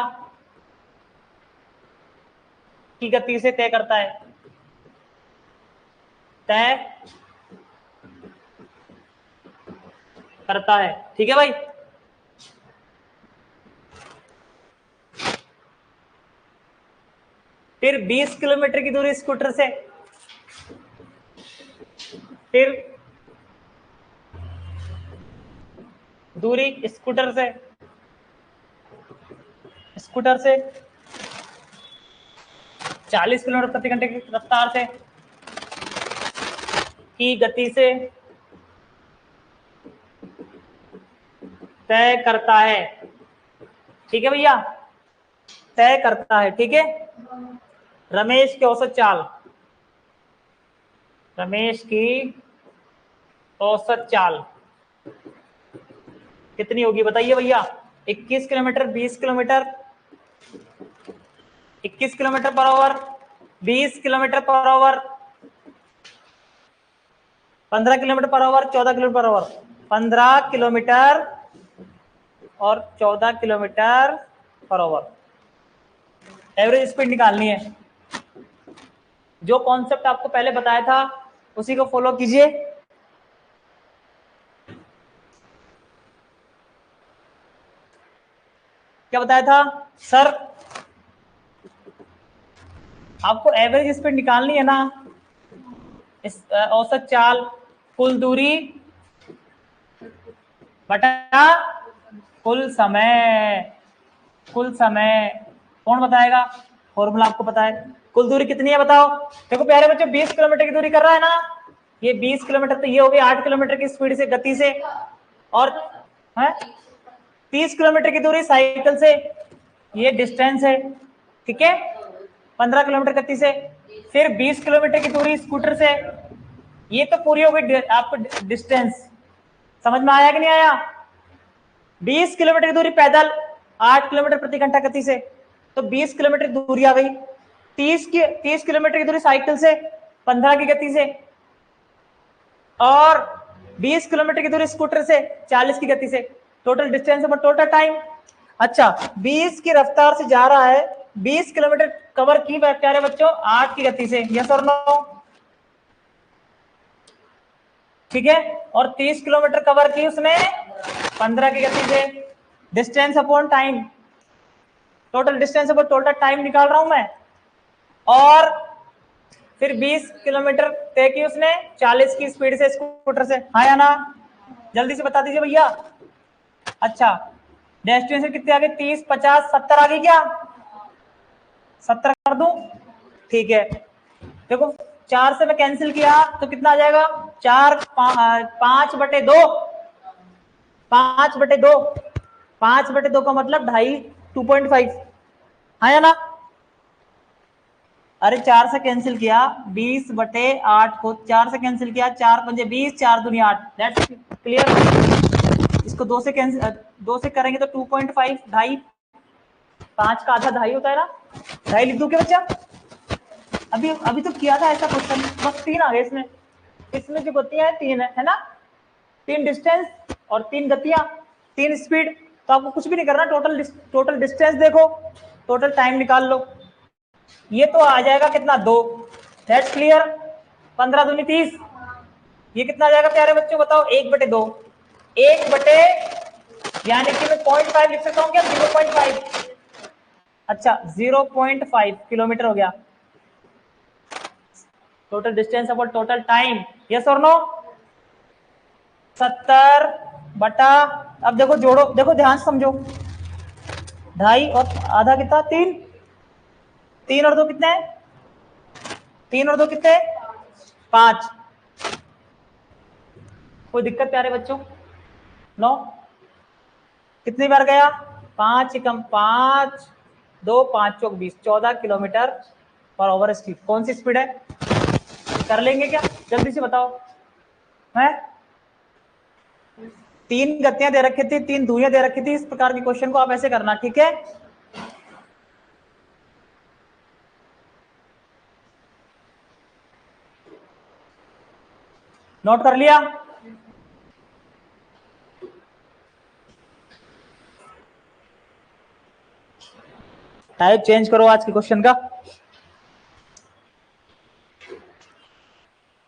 की गति से तय करता है, ठीक है भाई। फिर 20 किलोमीटर की दूरी स्कूटर से, फिर दूरी स्कूटर से 40 किलोमीटर प्रति घंटे की रफ्तार से की गति से तय करता है, ठीक है भैया, तय करता है, ठीक है। रमेश की औसत चाल कितनी होगी बताइए भैया, 21 kilometre, 20 kilometre, 21 kilometre per hour, 20 kilometre per hour, 15 kilometre per hour, 14 kilometre per hour, 15 kilometre और 14 kilometre per hour average speed निकालनी है। जो कॉन्सेप्ट आपको पहले बताया था उसी को फॉलो कीजिए। क्या बताया था सर, आपको एवरेज स्पीड निकालनी है ना, इस औसत चाल कुल दूरी बटा कुल समय कौन बताएगा, फॉर्मूला आपको पता है। कुल दूरी कितनी है बताओ, देखो प्यारे बच्चों 20 किलोमीटर की दूरी कर रहा है ना, ये 20 किलोमीटर, तो ये हो गई 8 किलोमीटर की स्पीड से, गति से, और है 30 किलोमीटर की दूरी साइकिल से, ये डिस्टेंस है, ठीक है, 15 किलोमीटर गति से, फिर 20 किलोमीटर की दूरी स्कूटर से, ये तो पूरी हो गई आपको डिस्टेंस, समझ में आया कि नहीं आया? 20 किलोमीटर की दूरी पैदल 8 किलोमीटर प्रति घंटा गति से, तो 20 किलोमीटर दूरी आ गई। 30 किलोमीटर की दूरी साइकिल से 15 की गति से, और 20 किलोमीटर की दूरी स्कूटर से 40 की गति से। टोटल डिस्टेंस और टोटल टाइम। अच्छा, 20 की रफ्तार से जा रहा है, 20 किलोमीटर कवर की प्यारे बच्चों 8 की गति से, यस और नो? ठीक है, और 30 किलोमीटर कवर की उसने 15 की गति से। Distance upon time, total distance upon total time निकाल रहा हूं मैं। और फिर 20 किलोमीटर तय की उसने 40 की स्पीड से स्कूटर से, हाँ या ना? जल्दी से बता दीजिए भैया। अच्छा, डेस्टिनेशन कितने आ गए? 30, 50, 70 आ गई क्या? 70 कर दूं? ठीक है, देखो 4 से मैं कैंसिल किया तो कितना आ जाएगा? 4, 5/2, 5/2, 5/2 का मतलब 2.5, 2.5, हाँ या ना? अरे 4 से कैंसिल किया, 20/8 को 4 से कैंसिल किया, 4 पंजे 20, 4 दूनी 8, दैट्स क्लियर। इसको 2 से कैंसिल, 2 से करेंगे तो 2.5, 2.5, 5 का आधा 2.5 होता है ना? 2.5 लिख दूं क्या बच्चा? अभी तो किया था ऐसा क्वेश्चन, बस 3 आ गए इसमें। इसमें जो गतियां है 3 है ना? 3 डिस्टेंस और 3 गतियां, 3 स्पीड। तो आपको कुछ भी नहीं करना, टोटल डिस्टेंस देखो, टोटल टाइम निकाल लो। ये तो आ जाएगा कितना? 2, दैट्स क्लियर। 15 दूनी 30, ये कितना आ जाएगा प्यारे बच्चों बताओ? 1/2, 1/, यानी कि मैं 0.5 लिख सकता हूँ क्या? 0.5। अच्छा, 0.5 किलोमीटर हो गया total distance upon total time, yes और नो? 70 बटा, अब देखो जोड़ो, देखो ध्यान से समझो, 2.5 और आधा कितना? 3, 3 और 2 कितने हैं? 3 और 2 कितने? 5। कोई दिक्कत प्यारे बच्चों? नो? कितनी बार गया? 5 कम 5, 2, 5 चौक 20, 14 किलोमीटर पर ओवर स्पीड। कौन सी स्पीड है? कर लेंगे क्या? जल्दी से बताओ। है 3 गतियां दे रखी थी, 3 दूरियां दे रखी थी, इस प्रकार के क्वेश्चन को आप ऐसे करना, ठीक है? नोट कर लिया? टाइप चेंज करो आज के क्वेश्चन का।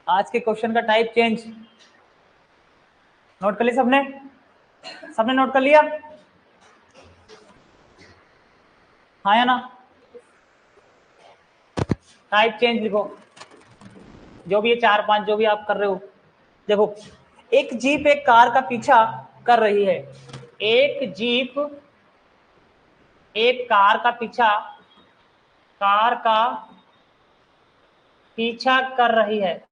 आज के क्वेश्चन का टाइप चेंज। नोट कर लिया सबने? सबने नोट कर लिया? हाँ या ना? टाइप चेंज लिखो, जो भी ये 4-5 जो भी आप कर रहे हो। देखो, एक जीप एक कार का पीछा कर रही है, एक जीप एक कार का पीछा कर रही है,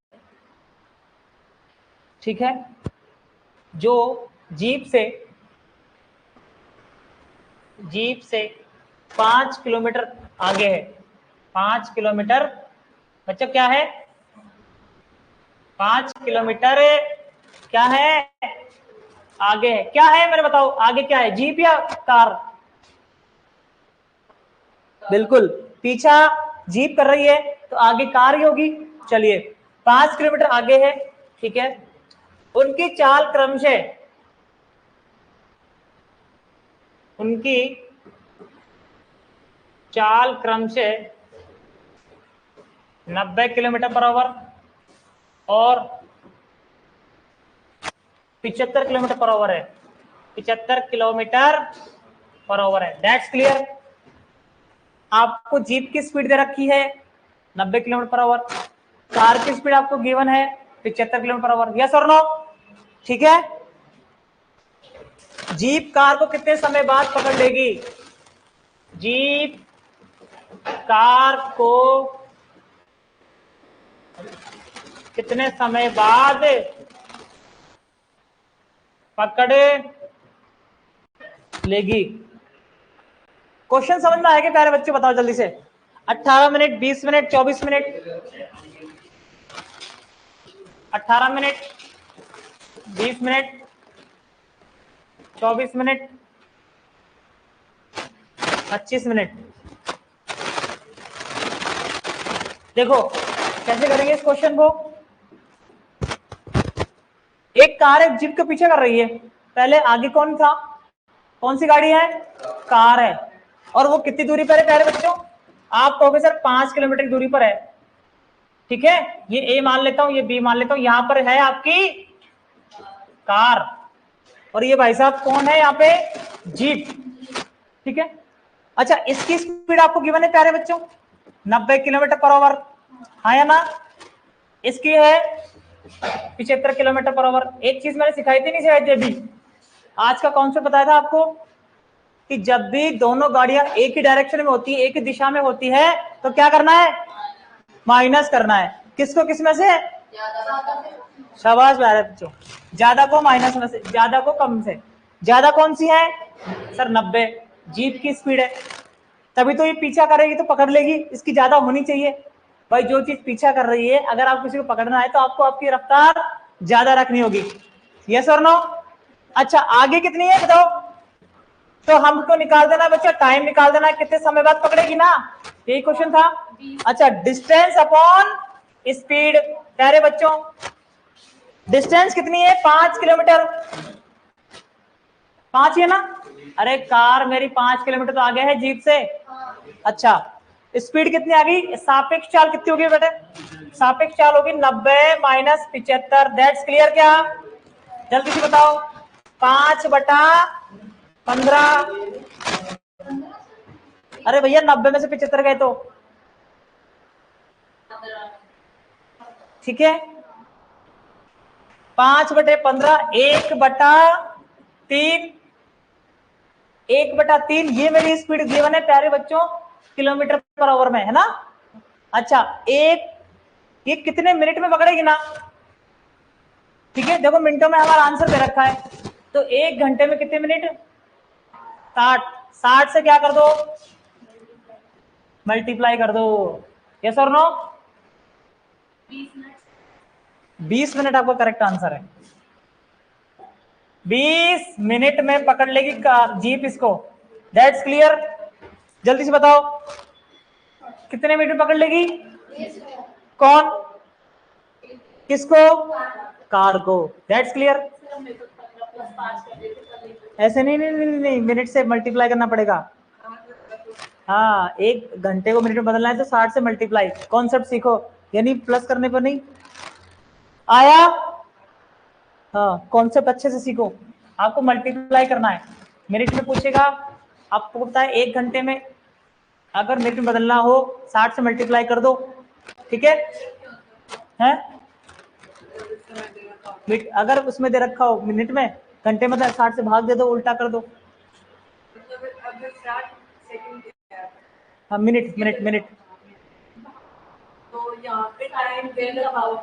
ठीक है? जो जीप से 5 किलोमीटर आगे है, 5 किलोमीटर बच्चों क्या है? 5 किलोमीटर क्या है? आगे है। क्या है मेरे बताओ, आगे क्या है? जीप या कार? बिल्कुल, पीछा जीप कर रही है तो आगे कार ही होगी। चलिए, 5 किलोमीटर आगे है, ठीक है? उनकी चाल क्रमशः 90 किलोमीटर पर आवर और 75 किलोमीटर पर आवर है। 75 किलोमीटर पर आवर है, दैट्स क्लियर। आपको जीप की स्पीड दे रखी है 90 किलोमीटर पर आवर, कार की स्पीड आपको गिवन है 75 किलोमीटर पर आवर, यस और नो? ठीक है, जीप कार को कितने समय बाद पकड़ लेगी? जीप कार को कितने समय बाद पकड़ लेगी? क्वेश्चन समझ में आएगा प्यारे बच्चे? बताओ जल्दी से। 18 minute, 20 minute, 24 minute, 18 minute, 20 minute, 24 minute, 25 minute. देखो कैसे करेंगे इस क्वेश्चन को। एक कार है, जीप के पीछे कर रही है। पहले आगे कौन था, कौन सी गाड़ी है, कार है। और वो कितनी दूरी पर है प्यारे बच्चों, आप कहोगे सर 5 किलोमीटर की दूरी पर है। ठीक है, ये ए मान लेता हूं, ये बी मान लेता हूं, यहां पर है आपकी कार, और ये भाई साहब कौन है यहाँ पे, जीप। ठीक है, अच्छा इसकी स्पीड आपको गिवन है प्यारे बच्चों 90 किलोमीटर पर आवर, हाँ या ना। इसकी है 75 किलोमीटर पर आवर। एक चीज मैंने सिखाई थी नहीं शायद ये भी, आज का कॉन्सेप्ट बताया था आपको कि जब भी दोनों गाड़ियां एक ही डायरेक्शन में होती है, एक ही दिशा में होती है, तो क्या करना है, माइनस करना है। किसको किस में से, शाबाश प्यारे बच्चों, ज्यादा को माइनस में से, ज्यादा को कम से। ज्यादा कौन सी है सर, 90 जीप की स्पीड है, तभी तो ये पीछा करेगी तो पकड़ लेगी, इसकी ज्यादा होनी चाहिए। भाई जो चीज पीछा कर रही है, अगर आप किसी को पकड़ना है तो आपको आपकी रफ्तार ज्यादा रखनी होगी। यस और नो। अच्छा आगे कितनी है बताओ, तो हमको निकाल देना बच्चा, टाइम निकाल देना, कितने समय बाद पकड़ेगी ना, यही क्वेश्चन था। अच्छा डिस्टेंस अपॉन स्पीड, प्यारे बच्चों डिस्टेंस कितनी है, 5 किलोमीटर, 5 है ना। अरे कार मेरी 5 किलोमीटर तो आगे है जीप से। अच्छा स्पीड कितनी आ गई, सापेक्ष चाल कितनी होगी बेटे, सापेक्ष चाल होगी 90 माइनस 75, दैट्स क्लियर क्या, जल्दी से बताओ। 5/15, अरे भैया 90 में से 75 गए तो, ठीक है 5/15, 1/3, 1/3, ये मेरी स्पीड गिवन है प्यारे बच्चों किलोमीटर पर आवर में, है ना। अच्छा एक, ये कितने मिनट में पकड़ेगी ना, ठीक है देखो मिनटों में हमारा आंसर दे रखा है, तो 1 घंटे में कितने मिनट, 60, 60 से क्या कर दो, मल्टीप्लाई कर दो। यस और नो, 20 मिनट आपका करेक्ट आंसर है। 20 मिनट में पकड़ लेगी कार जीप इसको, दैट्स क्लियर। जल्दी से बताओ कितने मिनट में पकड़ लेगी, कौन, किसको, कार को, दैट्स क्लियर। ऐसे नहीं नहीं नहीं, नहीं मिनट से मल्टीप्लाई करना पड़ेगा। हाँ 1 घंटे को मिनट में बदलना है तो 60 से मल्टीप्लाई, कॉन्सेप्ट सीखो, यानी प्लस करने पर नहीं आया। हाँ कॉन्सेप्ट अच्छे से सीखो, आपको मल्टीप्लाई करना है। मिनट में पूछेगा, आपको पता है 1 घंटे में अगर मिनट में बदलना हो 60 से मल्टीप्लाई कर दो, ठीक है हैं? अगर उसमें दे रखा हो मिनट में, घंटे में 60 से भाग दे दो, उल्टा कर दो। हाँ मिनट मिनट मिनट, तो यहाँ पे टाइम दे रखा हो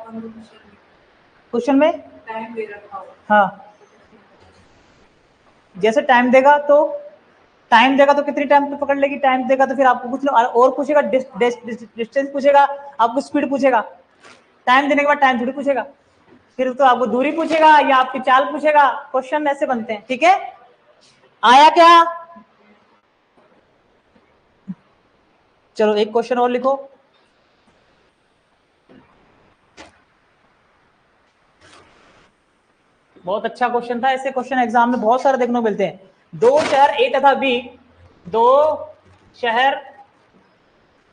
क्वेश्चन में, टाइम दे रखा हो, हाँ जैसे टाइम देगा तो, टाइम देगा तो कितनी टाइम पे पकड़ लेगी, टाइम देगा तो फिर आपको कुछ और पूछेगा, डिस्टेंस पूछेगा, आपको स्पीड पूछेगा, टाइम देने के बाद टाइम थोड़ी पूछेगा, फिर तो आपको दूरी पूछेगा या आपकी चाल पूछेगा, क्वेश्चन ऐसे बनते हैं। ठीक है आया क्या, चलो एक क्वेश्चन और लिखो। बहुत अच्छा क्वेश्चन था, ऐसे क्वेश्चन एग्जाम में बहुत सारे देखने को मिलते हैं। दो शहर ए तथा बी, दो शहर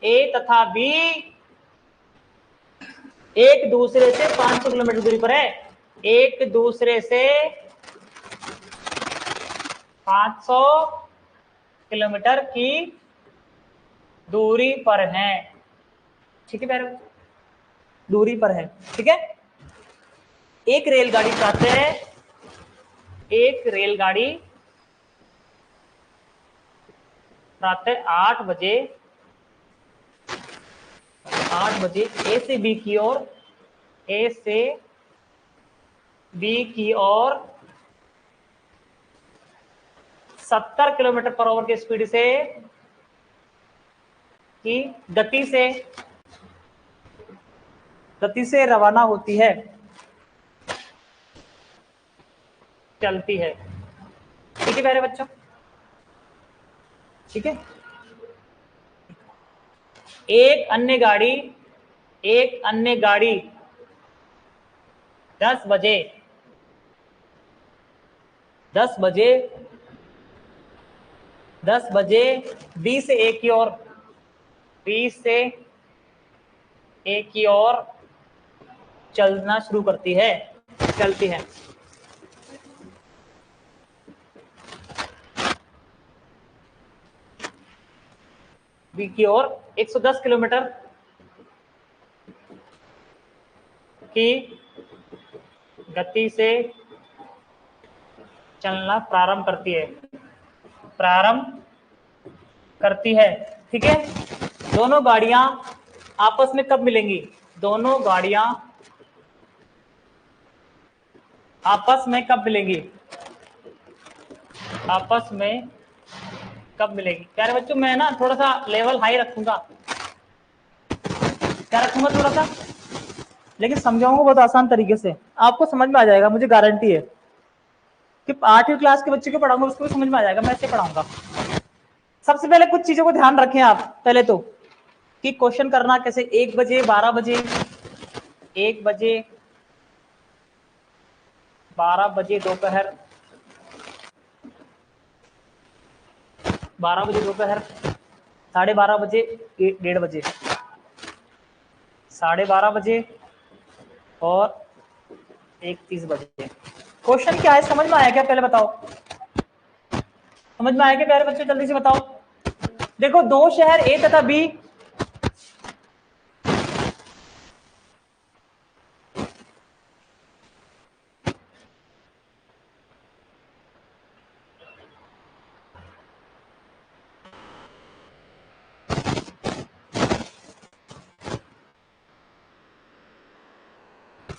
ए तथा बी एक दूसरे से 500 किलोमीटर दूरी पर है, एक दूसरे से 500 किलोमीटर की दूरी पर है, ठीक है प्यारे, दूरी पर है, ठीक है। एक रेलगाड़ी प्रातः, एक रेलगाड़ी प्रातः 8 बजे, 8 बजे ए से बी की ओर, ए से बी की ओर 70 किलोमीटर पर आवर की स्पीड से कि गति से रवाना होती है, चलती है। ठीक है प्यारे बच्चों, ठीक है। एक अन्य गाड़ी 10 बजे 20 से 1 की ओर चलना शुरू चलती है। बी की ओर 110 किलोमीटर की गति से चलना प्रारंभ करती है। ठीक है। दोनों गाड़ियां आपस में कब मिलेंगी? दोनों गाड़ियां आपस में कब मिलेंगी? प्यारे बच्चों, मैं ना थोड़ा सा लेवल हाई रखूंगा। क्या रखूंगा? थोड़ा सा, लेकिन समझाऊंगा बहुत आसान तरीके से, आपको समझ में आ जाएगा, मुझे गारंटी है कि 8वीं क्लास के बच्चे को पढ़ाऊंगा उसको भी समझ में आ जाएगा, मैं ऐसे पढ़ाऊंगा। सबसे पहले कुछ चीजों को ध्यान रखें आप पहले तो, कि क्वेश्चन करना कैसे। 1 बजे 12 बजे 12 बजे दोपहर 12:30 बजे 1:30 बजे 12:30 बजे और 1:30 बजे। क्वेश्चन क्या है, समझ में आया क्या? पहले बताओ, समझ में आया क्या प्यारे बच्चे? जल्दी से बताओ। देखो, दो शहर ए तथा बी,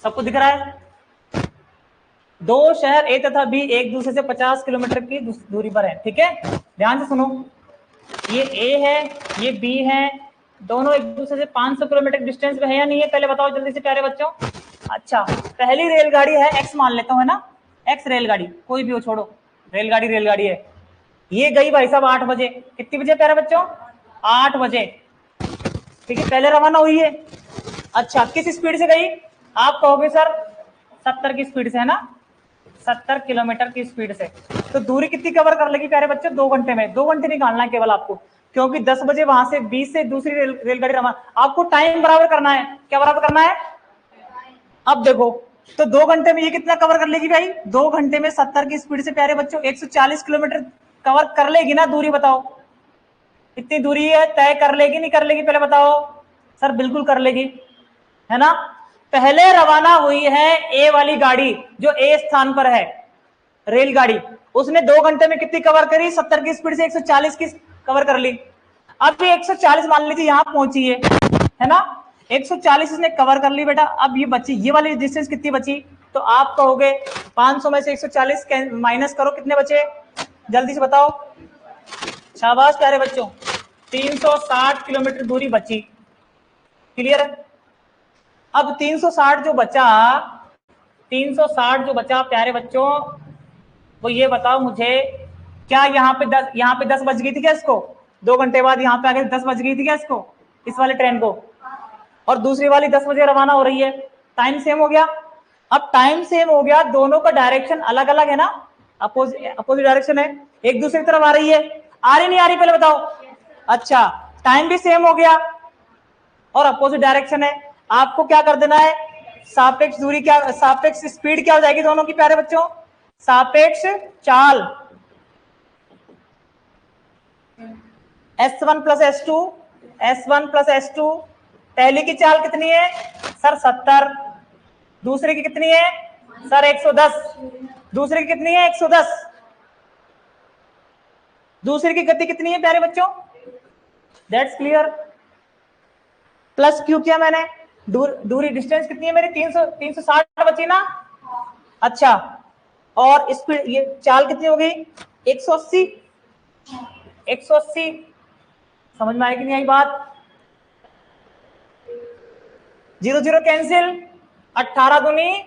सबको दिख रहा है? दो शहर ए तथा बी एक दूसरे से 50 किलोमीटर की दूरी पर है। ठीक है, ध्यान से सुनो। ये ए है, ये बी है, दोनों एक दूसरे से 500 किलोमीटर डिस्टेंस पे है या नहीं है? पहले बताओ जल्दी से प्यारे बच्चों। अच्छा, पहली रेलगाड़ी है एक्स मान लेता हूँ, है ना? एक्स रेलगाड़ी, कोई भी हो, छोड़ो, रेलगाड़ी है। ये गई भाई साहब 8 बजे। कितनी बजे प्यारे बच्चों? 8 बजे। ठीक है, पहले रवाना हुई है। अच्छा, किस स्पीड से गई? आप कहोगे सर 70 की स्पीड से, है ना? 70 किलोमीटर की स्पीड से। तो दूरी कितनी कवर कर लेगी प्यारे बच्चे? 2 घंटे में। 2 घंटे निकालना है केवल आपको, क्योंकि 10 बजे वहां से 20 से दूसरी रेलगाड़ी रवाना। आपको टाइम बराबर करना है। क्या बराबर करना है? अब देखो, तो 2 घंटे में ये कितना कवर कर लेगी भाई? 2 घंटे में 70 की स्पीड से प्यारे बच्चों 140 किलोमीटर कवर कर लेगी ना दूरी? बताओ इतनी दूरी है, तय कर लेगी नहीं कर लेगी? पहले बताओ। सर बिल्कुल कर लेगी, है ना? पहले रवाना हुई है ए वाली गाड़ी, जो ए स्थान पर है रेलगाड़ी, उसने 2 घंटे में कितनी कवर करी? 70 की स्पीड से 140 की कवर कर ली। अब ये 140 मान लीजिए यहां पहुंची है ना? 140 इसने कवर कर ली बेटा। अब ये बची, ये वाली डिस्टेंस कितनी बची? तो आप कहोगे 500 में से 140 माइनस करो, कितने बचे? जल्दी से बताओ। शाबाश प्यारे बच्चों, 360 किलोमीटर दूरी बची। क्लियर है? अब 360 जो बचा प्यारे बच्चों, वो ये बताओ मुझे, क्या यहाँ पे 10 बज गई थी क्या इसको? 2 घंटे बाद यहाँ पे आके 10 बज गई थी क्या इसको, इस वाले ट्रेन को? और दूसरी वाली 10 बजे रवाना हो रही है। टाइम सेम हो गया। अब टाइम सेम हो गया, दोनों का डायरेक्शन अलग अलग है ना? अपोजिट डायरेक्शन है, एक दूसरे की तरफ आ रही है। आ रही नहीं आ रही पहले बताओ? अच्छा, टाइम भी सेम हो गया और अपोजिट डायरेक्शन है। आपको क्या कर देना है? सापेक्ष दूरी क्या, सापेक्ष स्पीड क्या हो जाएगी दोनों की प्यारे बच्चों? सापेक्ष चाल S1 प्लस S2 पहली की चाल कितनी है सर? 70। दूसरे की कितनी है सर? 110। दूसरे की कितनी है? 110। दूसरे की गति कितनी है प्यारे बच्चों? That's clear. प्लस क्यों किया मैंने? दूरी डिस्टेंस कितनी है मेरी? 360 बची ना? अच्छा, और स्पीड ये चाल कितनी हो गई? 180। समझ में आई कि नहीं आई बात? जीरो जीरो कैंसिल, 18 दूनी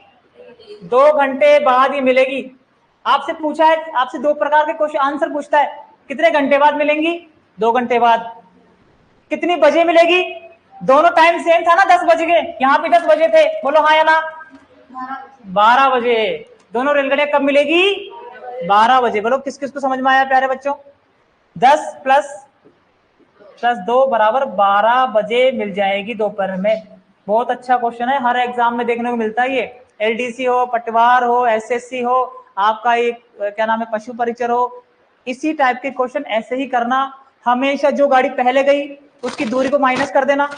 2 घंटे बाद ही मिलेगी। आपसे पूछा है, आपसे दो प्रकार के क्वेश्चन आंसर पूछता है, कितने घंटे बाद मिलेंगी? 2 घंटे बाद। कितनी बजे मिलेगी? दोनों टाइम सेम था ना, 10 बजे के, यहाँ पे 10 बजे थे, बोलो हाँ या ना? 12 बजे। दोनों रेलगाड़ियां कब मिलेगी? 12 बजे। बोलो किस किस को समझ में आया प्यारे बच्चों? 10 प्लस 2 बराबर 12 बजे मिल जाएगी दोपहर में। बहुत अच्छा क्वेश्चन है, हर एग्जाम में देखने को मिलता है ये। एलडीसी हो, पटवार हो, एसएससी हो, आपका एक क्या नाम है पशु परिचर हो, इसी टाइप के क्वेश्चन ऐसे ही करना। हमेशा जो गाड़ी पहले गई उसकी दूरी को माइनस कर देना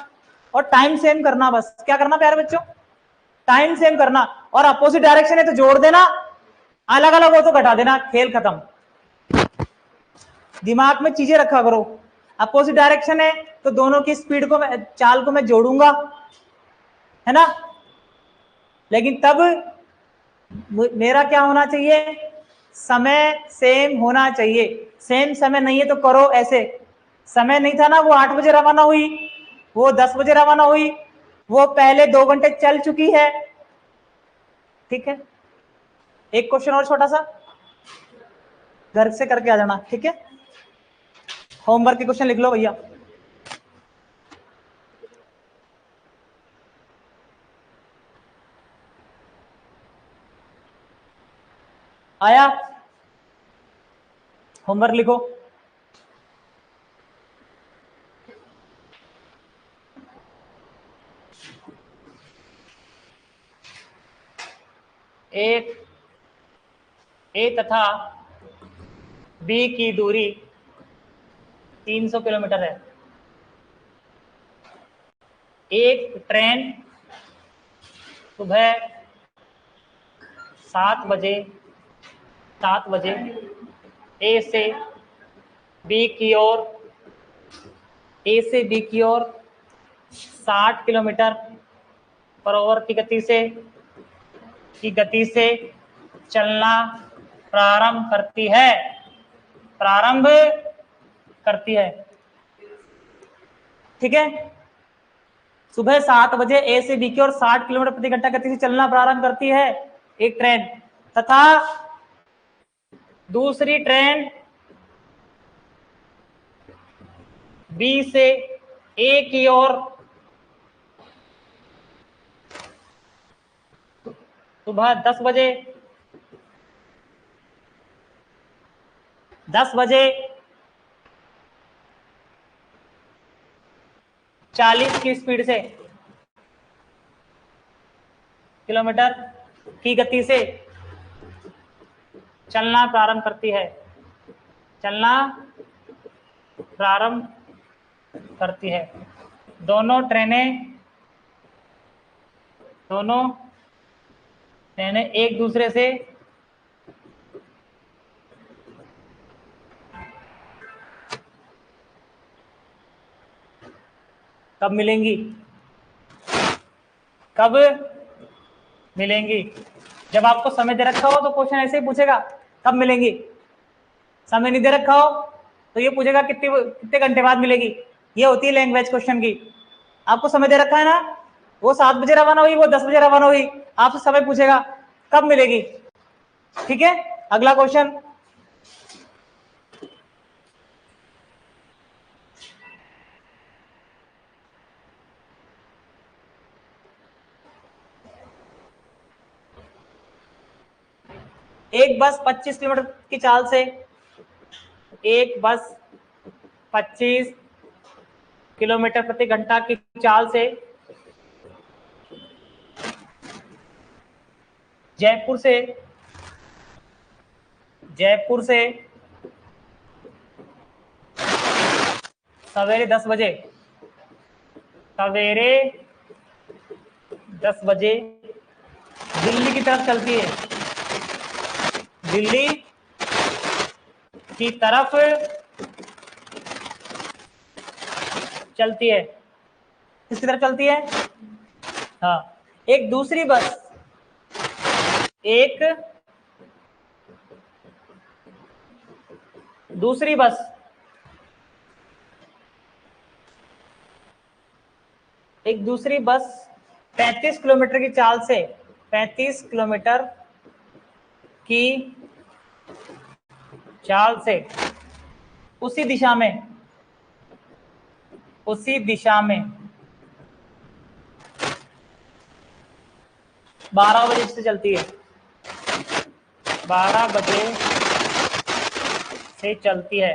और टाइम सेम करना। बस क्या करना प्यारे बच्चों? टाइम सेम करना। और अपोजिट डायरेक्शन है तो जोड़ देना, अलग अलग हो तो घटा देना, खेल खत्म। दिमाग में चीजें रखा करो। अपोजिट डायरेक्शन है तो दोनों की स्पीड को चाल को मैं जोड़ूंगा, है ना? लेकिन तब मेरा क्या होना चाहिए? समय सेम होना चाहिए। सेम समय नहीं है तो करो ऐसे। समय नहीं था ना, वो 8 बजे रवाना हुई, वो 10 बजे रवाना हुई, वो पहले 2 घंटे चल चुकी है। ठीक है, एक क्वेश्चन और छोटा सा घर से करके आ जाना, ठीक है? होमवर्क के क्वेश्चन लिख लो भैया। आया? होमवर्क लिखो। एक ए तथा बी की दूरी 300 किलोमीटर है। एक ट्रेन सुबह 7 बजे ए से बी की ओर 60 किलोमीटर पर आवर की गति से चलना प्रारंभ करती है। ठीक है, सुबह 7 बजे ए से बी की ओर 60 किलोमीटर प्रति घंटा गति से चलना प्रारंभ करती है एक ट्रेन, तथा दूसरी ट्रेन बी से ए की ओर सुबह 10 बजे 40 की स्पीड से किलोमीटर की गति से चलना प्रारंभ करती है। दोनों ट्रेनें एक दूसरे से कब मिलेंगी? जब आपको समय दे रखा हो तो क्वेश्चन ऐसे ही पूछेगा, कब मिलेंगी। समय नहीं दे रखा हो तो ये पूछेगा कितने घंटे बाद मिलेगी। ये होती है लैंग्वेज क्वेश्चन की। आपको समय दे रखा है ना, वो 7 बजे रवाना हुई, वो 10 बजे रवाना हुई, आपसे समय पूछेगा कब मिलेगी। ठीक है, अगला क्वेश्चन। एक बस 25 किलोमीटर की चाल से 25 किलोमीटर प्रति घंटा की चाल से जयपुर से सवेरे 10 बजे दिल्ली की तरफ चलती है। किसकी तरफ चलती है? हाँ, एक दूसरी बस एक दूसरी बस 35 किलोमीटर की चाल से 35 किलोमीटर की चाल से उसी दिशा में 12 बजे से चलती है, 12 बजे से चलती है।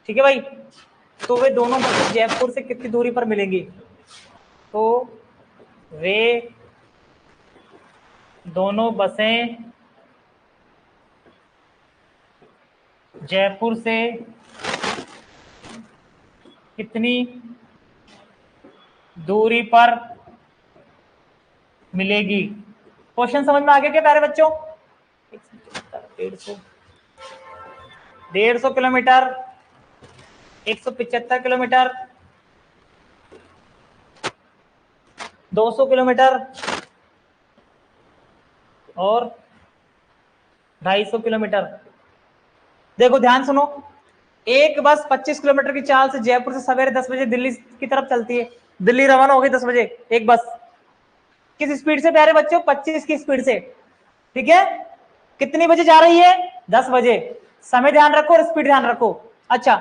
ठीक है भाई, तो वे दोनों बसें जयपुर से कितनी दूरी पर मिलेंगी? तो वे दोनों बसें जयपुर से कितनी दूरी पर मिलेगी? क्वेश्चन समझ में आ गया क्या प्यारे बच्चों? 150 किलोमीटर, 175 किलोमीटर, 200 किलोमीटर और 250 किलोमीटर। देखो ध्यान सुनो, एक बस 25 किलोमीटर की चाल से जयपुर से सवेरे 10 बजे दिल्ली की तरफ चलती है। दिल्ली रवाना होगी 10 बजे एक बस। किस स्पीड से प्यारे बच्चों? 25 की स्पीड से। ठीक है, कितनी बजे जा रही है? 10 बजे। समय ध्यान रखो और स्पीड ध्यान रखो। अच्छा,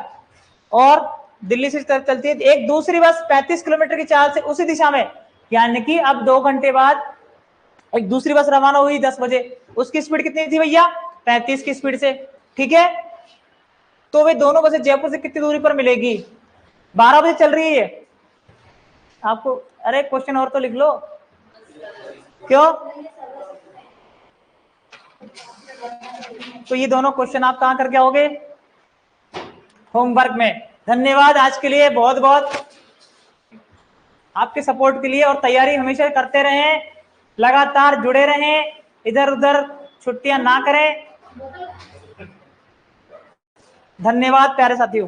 और दिल्ली से चलती है एक दूसरी बस 35 किलोमीटर की चाल से उसी दिशा में, यानी कि अब 2 घंटे बाद एक दूसरी बस रवाना हुई 10 बजे। उसकी स्पीड कितनी थी भैया? 35 की स्पीड से। ठीक है, तो वे दोनों बसें जयपुर से कितनी दूरी पर मिलेगी? 12 बजे चल रही है आपको। अरे क्वेश्चन और तो लिख लो। क्यों? तो ये दोनों क्वेश्चन आप कहां करके आओगे? होमवर्क में। धन्यवाद आज के लिए, बहुत बहुत आपके सपोर्ट के लिए, और तैयारी हमेशा करते रहें, लगातार जुड़े रहें, इधर उधर छुट्टियां ना करें। धन्यवाद प्यारे साथियों।